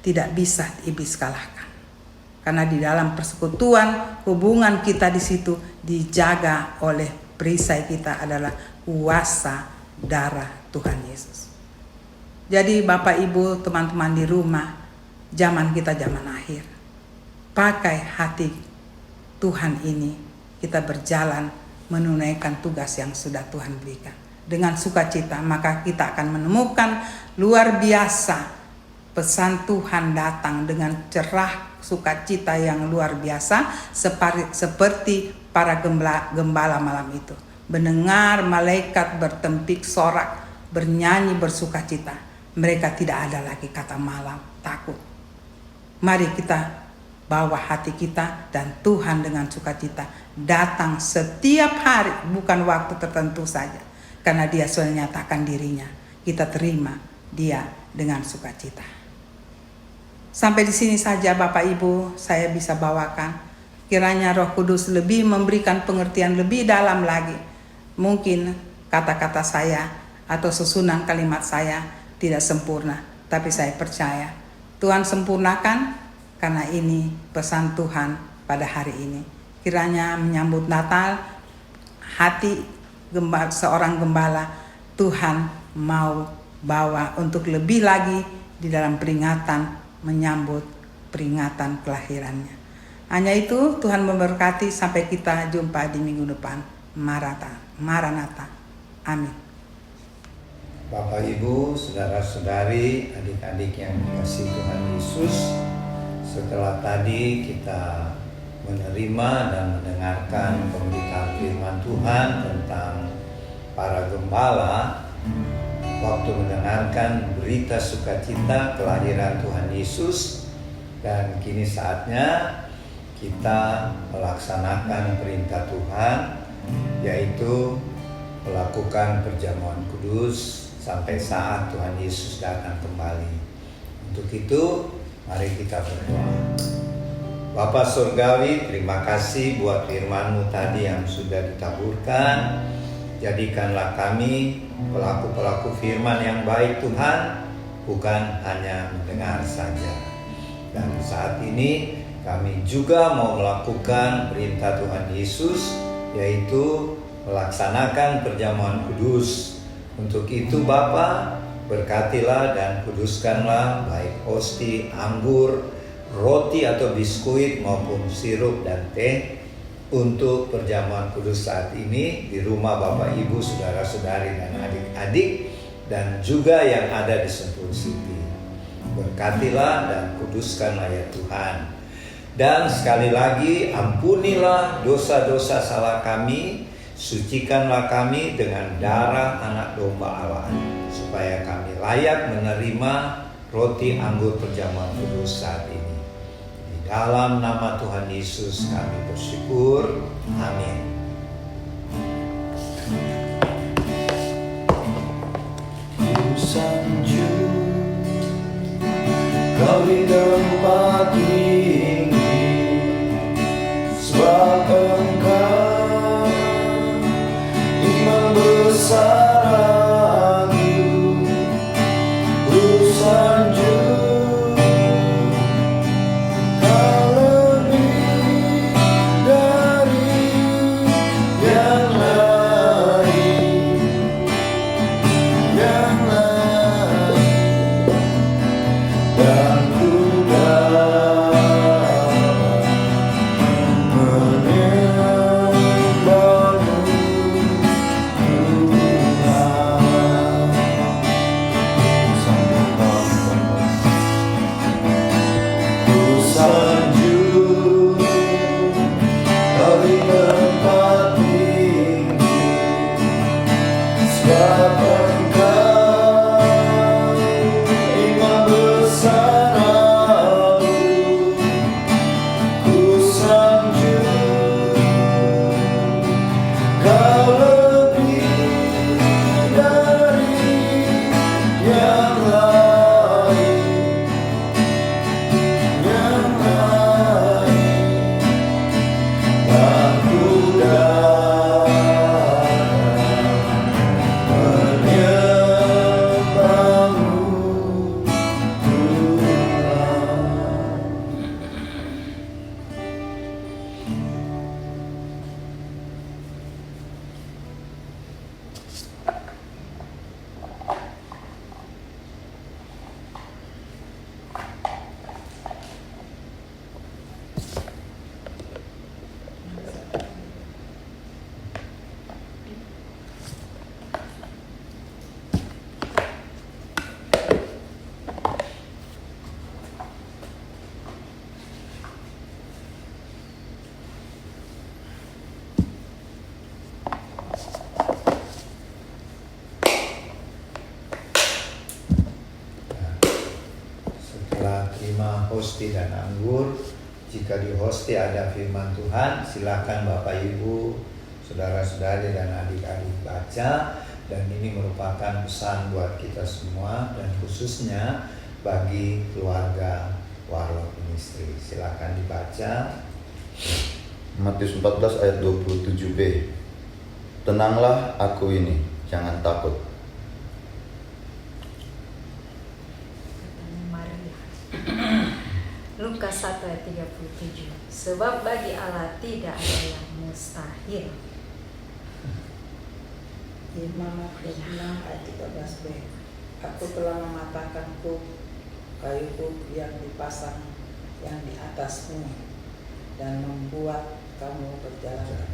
tidak bisa iblis kalahkan. Karena di dalam persekutuan, hubungan kita di situ dijaga oleh perisai kita adalah kuasa darah Tuhan Yesus. Jadi Bapak Ibu, teman-teman di rumah, zaman kita zaman akhir. Pakai hati Tuhan ini, kita berjalan menunaikan tugas yang sudah Tuhan berikan. Dengan sukacita, maka kita akan menemukan luar biasa pesan Tuhan datang dengan cerah sukacita yang luar biasa, seperti para gembala malam itu. Mendengar malaikat bertempik sorak, bernyanyi bersukacita. Mereka tidak ada lagi kata malam, takut. Mari kita bawa hati kita, dan Tuhan dengan sukacita datang setiap hari, bukan waktu tertentu saja. Karena Dia sudah nyatakan dirinya, kita terima Dia dengan sukacita. Sampai di sini saja Bapak Ibu saya bisa bawakan. Kiranya Roh Kudus lebih memberikan pengertian lebih dalam lagi. Mungkin kata-kata saya atau susunan kalimat saya tidak sempurna, tapi saya percaya Tuhan sempurnakan. Karena ini pesan Tuhan pada hari ini. Kiranya menyambut Natal, hati seorang gembala Tuhan mau bawa untuk lebih lagi di dalam peringatan menyambut peringatan kelahirannya. Hanya itu, Tuhan memberkati. Sampai kita jumpa di minggu depan. Maranatha. Amin. Bapak Ibu, saudara-saudari, adik-adik yang dikasihi Tuhan Yesus, setelah tadi kita menerima dan mendengarkan pemberitaan firman Tuhan tentang para gembala, waktu mendengarkan berita sukacita kelahiran Tuhan Yesus, dan kini saatnya kita melaksanakan perintah Tuhan, yaitu melakukan perjamuan kudus sampai saat Tuhan Yesus datang kembali. Untuk itu, mari kita berdoa. Bapa Surgawi, terima kasih buat firman-Mu tadi yang sudah ditaburkan. Jadikanlah kami pelaku-pelaku firman yang baik Tuhan, bukan hanya mendengar saja. Dan saat ini kami juga mau melakukan perintah Tuhan Yesus, yaitu melaksanakan perjamuan kudus. Untuk itu Bapa, berkatilah dan kuduskanlah baik hosti, anggur, roti atau biskuit maupun sirup dan teh untuk perjamuan kudus saat ini di rumah Bapak Ibu, saudara-saudari dan adik-adik, dan juga yang ada di Sentul City. Berkatilah dan kuduskanlah ya Tuhan. Dan sekali lagi ampunilah dosa-dosa salah kami, sucikanlah kami dengan darah anak domba Allah, supaya kami layak menerima roti anggur perjamuan kudus saat ini. Dalam nama Tuhan Yesus kami bersyukur. Amin. Ku sanjung kau di tempat tinggi, sebab Engkau Imam besar agung. Ku sanjung hosti dan anggur. Jika di hosti ada firman Tuhan, silakan Bapak Ibu, saudara-saudari dan adik-adik baca. Dan ini merupakan pesan buat kita semua dan khususnya bagi keluarga Warlock Ministry. Silakan dibaca. Matius 14 ayat 27b. Tenanglah, aku ini, jangan takut. Lukas 1 ayat 37. Sebab bagi Allah tidak ada yang mustahil. Imam 26 ayat 13b. Aku telah mematahkan kuk kayu kuk yang dipasang yang di atasmu dan membuat kamu berjalan.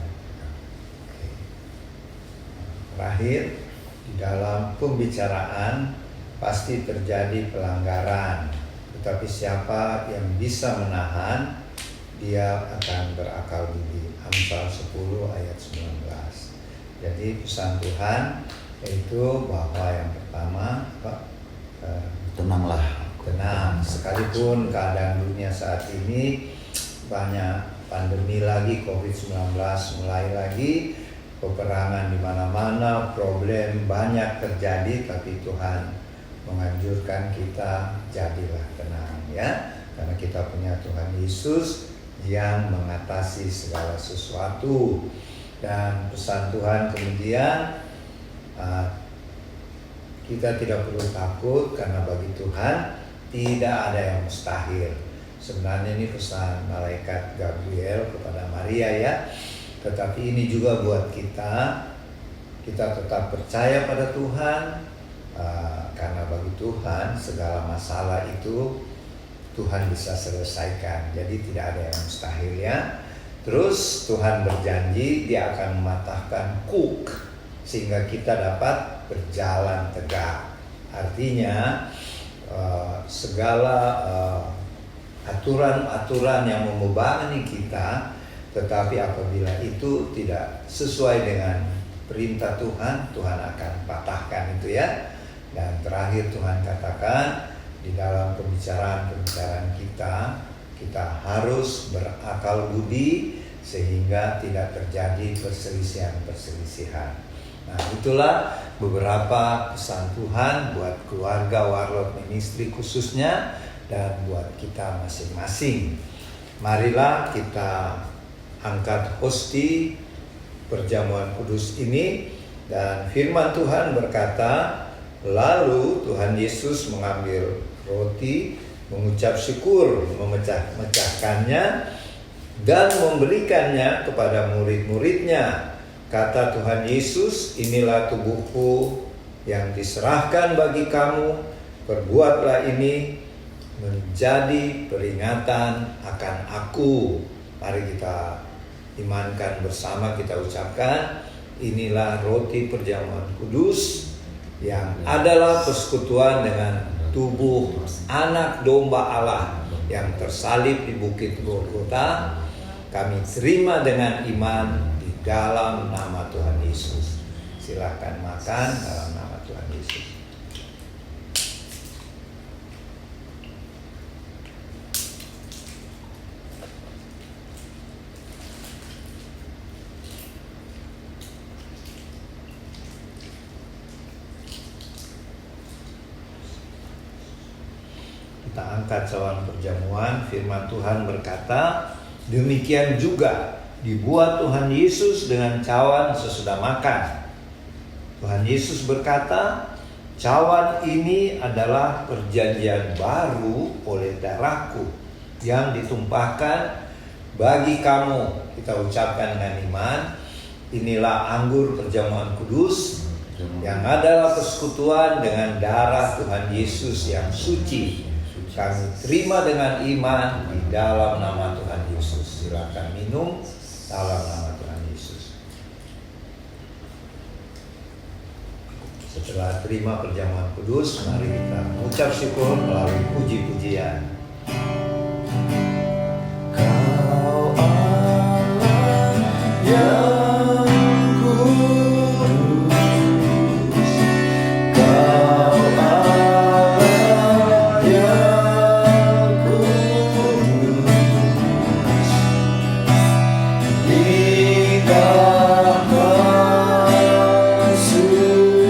Terakhir, di dalam pembicaraan pasti terjadi pelanggaran, tetapi siapa yang bisa menahan, dia akan berakal budi. Amsal 10 ayat 19. Jadi pesan Tuhan yaitu bahwa yang pertama Tenanglah. tenang. Sekalipun keadaan dunia saat ini banyak pandemi lagi, COVID-19 mulai lagi, peperangan di mana-mana, problem banyak terjadi, tapi Tuhan menganjurkan kita jadilah tenang ya, karena kita punya Tuhan Yesus yang mengatasi segala sesuatu. Dan pesan Tuhan kemudian, kita tidak perlu takut karena bagi Tuhan tidak ada yang mustahil. Sebenarnya ini pesan malaikat Gabriel kepada Maria ya. Tetapi ini juga buat kita tetap percaya pada Tuhan, karena bagi Tuhan segala masalah itu Tuhan bisa selesaikan. Jadi tidak ada yang mustahil ya. Terus Tuhan berjanji Dia akan mematahkan kuk sehingga kita dapat berjalan tegak. Artinya segala aturan-aturan yang membebani kita, tetapi apabila itu tidak sesuai dengan perintah Tuhan, Tuhan akan patahkan itu ya. Dan terakhir Tuhan katakan di dalam pembicaraan kita harus berakal budi sehingga tidak terjadi perselisihan. Nah, itulah beberapa pesan Tuhan buat keluarga Warlord Ministry khususnya dan buat kita masing-masing. Marilah kita angkat hosti perjamuan kudus ini, dan firman Tuhan berkata, lalu Tuhan Yesus mengambil roti, mengucap syukur, memecah-mecahkannya dan memberikannya kepada murid-muridnya. Kata Tuhan Yesus, inilah tubuhku yang diserahkan bagi kamu, perbuatlah ini menjadi peringatan akan aku. Mari kita imankan bersama, kita ucapkan, inilah roti perjamuan kudus yang adalah persekutuan dengan tubuh anak domba Allah yang tersalib di bukit Golgota. Kami terima dengan iman di dalam nama Tuhan Yesus. Silakan makan dalam nama Tuhan Yesus. Kita angkat cawan perjamuan. Firman Tuhan berkata, demikian juga dibuat Tuhan Yesus dengan cawan sesudah makan. Tuhan Yesus berkata, cawan ini adalah perjanjian baru oleh darahku yang ditumpahkan bagi kamu. Kita ucapkan dengan iman, inilah anggur perjamuan kudus yang adalah persekutuan dengan darah Tuhan Yesus yang suci. Kami terima dengan iman di dalam nama Tuhan Yesus. Silakan minum dalam nama Tuhan Yesus. Setelah terima perjamuan kudus, mari kita mengucap syukur melalui puji-pujian. Kau Allah yang kudus, Kau Allah yang kudus, limpahkan suci-Mu,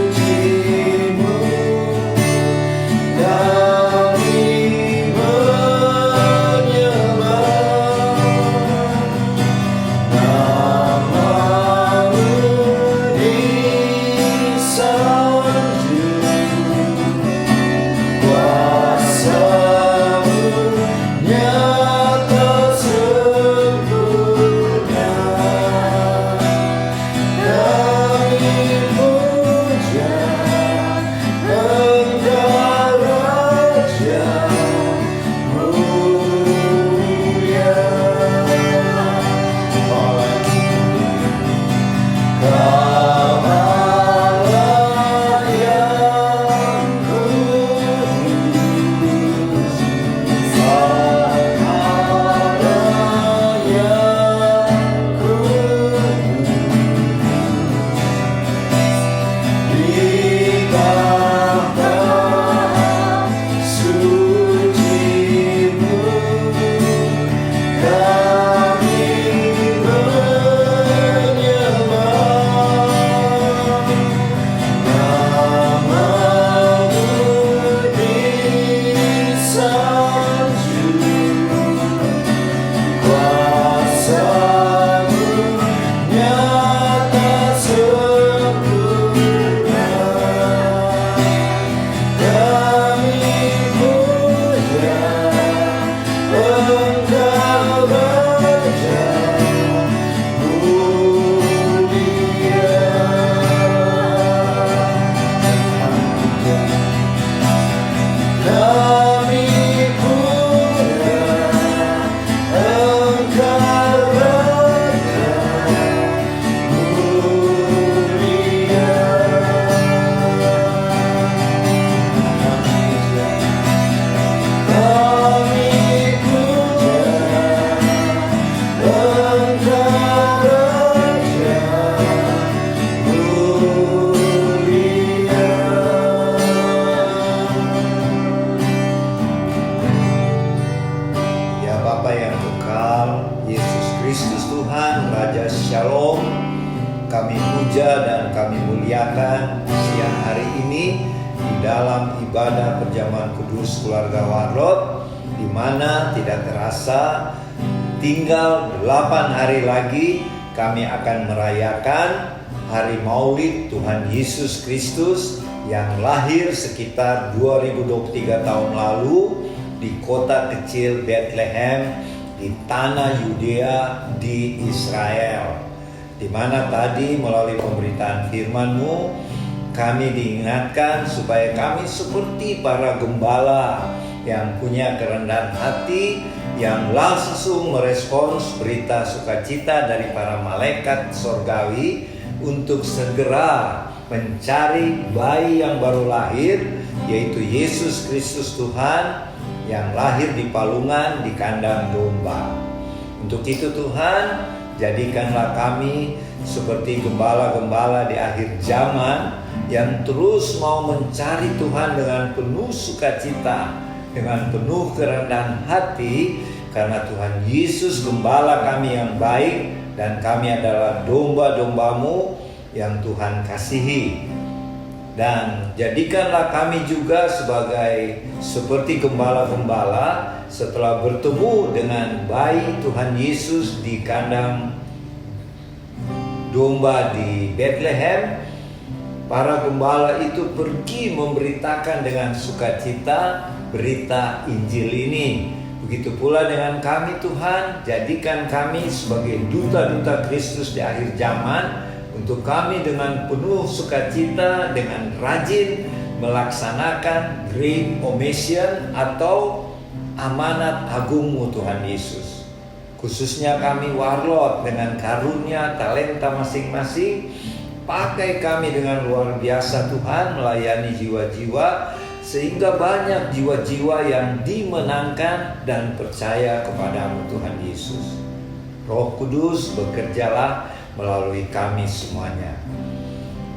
kami menyembah nama muliakan siang hari ini di dalam ibadah perjamuan kudus keluarga Warlot, di mana tidak terasa tinggal 8 hari lagi kami akan merayakan hari Maulid Tuhan Yesus Kristus yang lahir sekitar 2023 tahun lalu di kota kecil Bethlehem di tanah Yudea di Israel, di mana tadi melalui pemberitaan firman-Mu kami diingatkan supaya kami seperti para gembala yang punya kerendahan hati, yang langsung merespons berita sukacita dari para malaikat sorgawi untuk segera mencari bayi yang baru lahir, yaitu Yesus Kristus Tuhan yang lahir di palungan di kandang domba. Untuk itu Tuhan, jadikanlah kami seperti gembala-gembala di akhir zaman yang terus mau mencari Tuhan dengan penuh sukacita, dengan penuh kerendahan hati, karena Tuhan Yesus gembala kami yang baik dan kami adalah domba-domba-Mu yang Tuhan kasihi. Dan jadikanlah kami juga seperti gembala-gembala setelah bertemu dengan bayi Tuhan Yesus di kandang domba di Bethlehem. Para gembala itu pergi memberitakan dengan sukacita berita Injil ini. Begitu pula dengan kami Tuhan, jadikan kami sebagai duta-duta Kristus di akhir zaman, untuk kami dengan penuh sukacita, dengan rajin melaksanakan Great Commission atau amanat agung-Mu Tuhan Yesus. Khususnya kami Warlot dengan karunia talenta masing-masing, pakai kami dengan luar biasa Tuhan melayani jiwa-jiwa, sehingga banyak jiwa-jiwa yang dimenangkan dan percaya kepada-Mu Tuhan Yesus. Roh Kudus, bekerjalah melalui kami semuanya.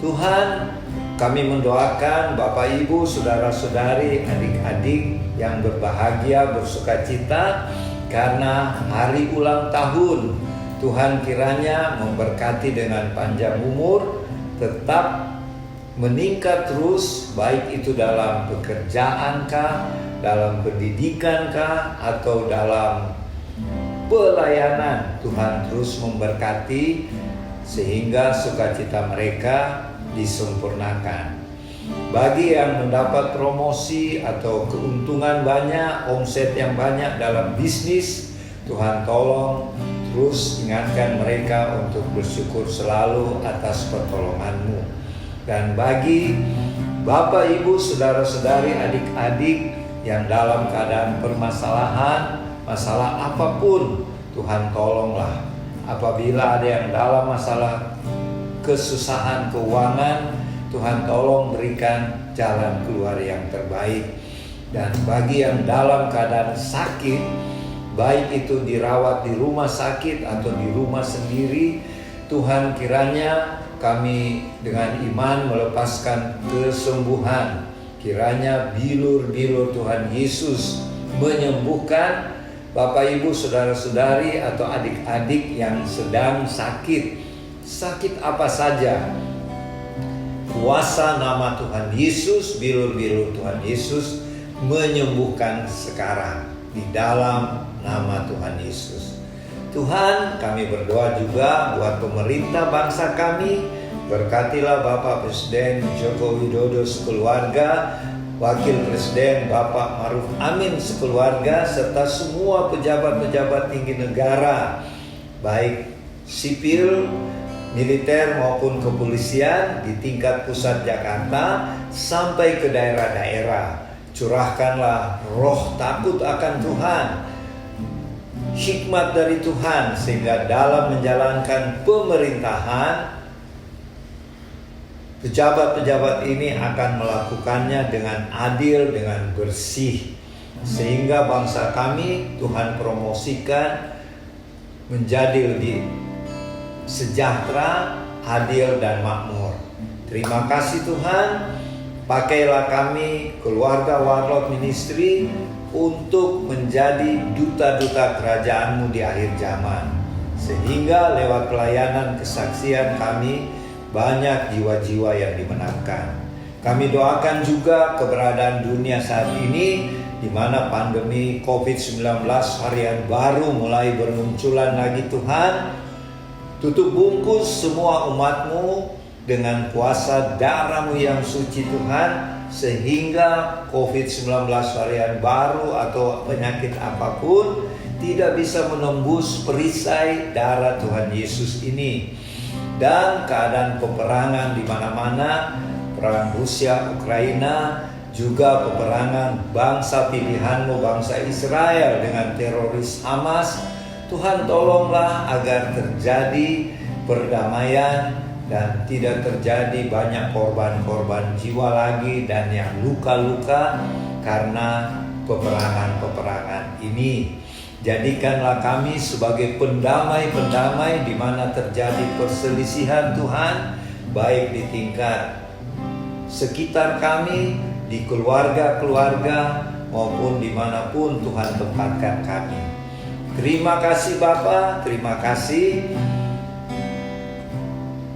Tuhan, kami mendoakan Bapak Ibu, saudara-saudari, adik-adik yang berbahagia, bersukacita karena hari ulang tahun. Tuhan kiranya memberkati dengan panjang umur, tetap meningkat terus, baik itu dalam pekerjaankah, dalam pendidikankah, atau dalam pelayanan. Tuhan terus memberkati sehingga sukacita mereka disempurnakan. Bagi yang mendapat promosi atau keuntungan banyak, omset yang banyak dalam bisnis, Tuhan tolong terus ingatkan mereka untuk bersyukur selalu atas pertolongan-Mu. Dan bagi Bapak, Ibu, saudara-saudari, adik-adik yang dalam keadaan permasalahan, masalah apapun, Tuhan tolonglah. Apabila ada yang dalam masalah kesusahan keuangan, Tuhan tolong berikan jalan keluar yang terbaik. Dan bagi yang dalam keadaan sakit, baik itu dirawat di rumah sakit atau di rumah sendiri, Tuhan kiranya kami dengan iman melepaskan kesembuhan. Kiranya bilur-bilur Tuhan Yesus menyembuhkan Bapak, Ibu, saudara-saudari atau adik-adik yang sedang sakit. Sakit apa saja, kuasa nama Tuhan Yesus, bilur-bilur Tuhan Yesus menyembuhkan sekarang di dalam nama Tuhan Yesus. Tuhan, kami berdoa juga buat pemerintah bangsa kami. Berkatilah Bapak Presiden Joko Widodo sekeluarga, Wakil Presiden Bapak Maruf Amin sekeluarga, serta semua pejabat-pejabat tinggi negara, baik sipil, militer maupun kepolisian di tingkat pusat Jakarta sampai ke daerah-daerah. Curahkanlah roh takut akan Tuhan, hikmat dari Tuhan, sehingga dalam menjalankan pemerintahan, pejabat-pejabat ini akan melakukannya dengan adil, dengan bersih, sehingga bangsa kami Tuhan promosikan menjadi lebih sejahtera, adil, dan makmur. Terima kasih Tuhan. Pakailah kami, keluarga Warlot Ministry, untuk menjadi duta-duta kerajaan-Mu di akhir zaman, sehingga lewat pelayanan kesaksian kami banyak jiwa-jiwa yang dimenangkan. Kami doakan juga keberadaan dunia saat ini, di mana pandemi COVID-19 varian baru mulai bermunculan lagi. Tuhan, tutup bungkus semua umat-Mu dengan kuasa darah-Mu yang suci Tuhan, sehingga COVID-19 varian baru atau penyakit apapun tidak bisa menembus perisai darah Tuhan Yesus ini. Dan keadaan peperangan di mana-mana, perang Rusia, Ukraina, juga peperangan bangsa pilihan-Mu, bangsa Israel dengan teroris Hamas. Tuhan, tolonglah agar terjadi perdamaian dan tidak terjadi banyak korban-korban jiwa lagi dan yang luka-luka karena peperangan-peperangan ini. Jadikanlah kami sebagai pendamai-pendamai di mana terjadi perselisihan Tuhan, baik di tingkat sekitar kami, di keluarga-keluarga, maupun dimanapun Tuhan tempatkan kami. Terima kasih Bapa, terima kasih.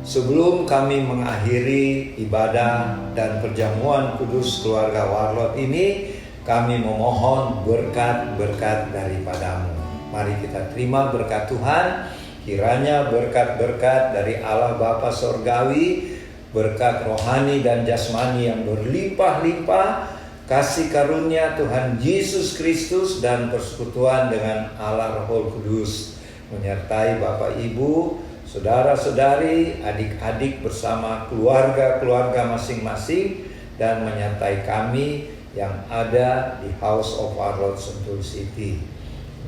Sebelum kami mengakhiri ibadah dan perjamuan kudus keluarga Warlot ini, kami memohon berkat-berkat daripada-Mu. Mari kita terima berkat Tuhan. Kiranya berkat-berkat dari Allah Bapa Sorgawi, berkat rohani dan jasmani yang berlimpah-limpah, kasih karunia Tuhan Yesus Kristus dan persekutuan dengan Allah Roh Kudus menyertai Bapak Ibu, saudara-saudari, adik-adik bersama keluarga-keluarga masing-masing, dan menyertai kami yang ada di House of Warlot Sentul City.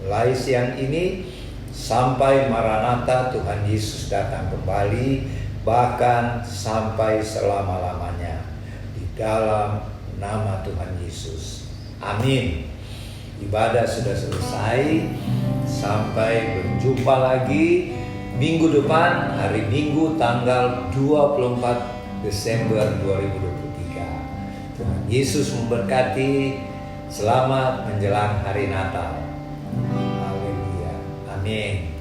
Mulai siang ini sampai Maranatha Tuhan Yesus datang kembali, bahkan sampai selama-lamanya, di dalam nama Tuhan Yesus. Amin. Ibadah sudah selesai. Sampai berjumpa lagi minggu depan, hari Minggu tanggal 24 Desember 2023. Tuhan Yesus memberkati. Selamat menjelang hari Natal. Haleluya. Amin.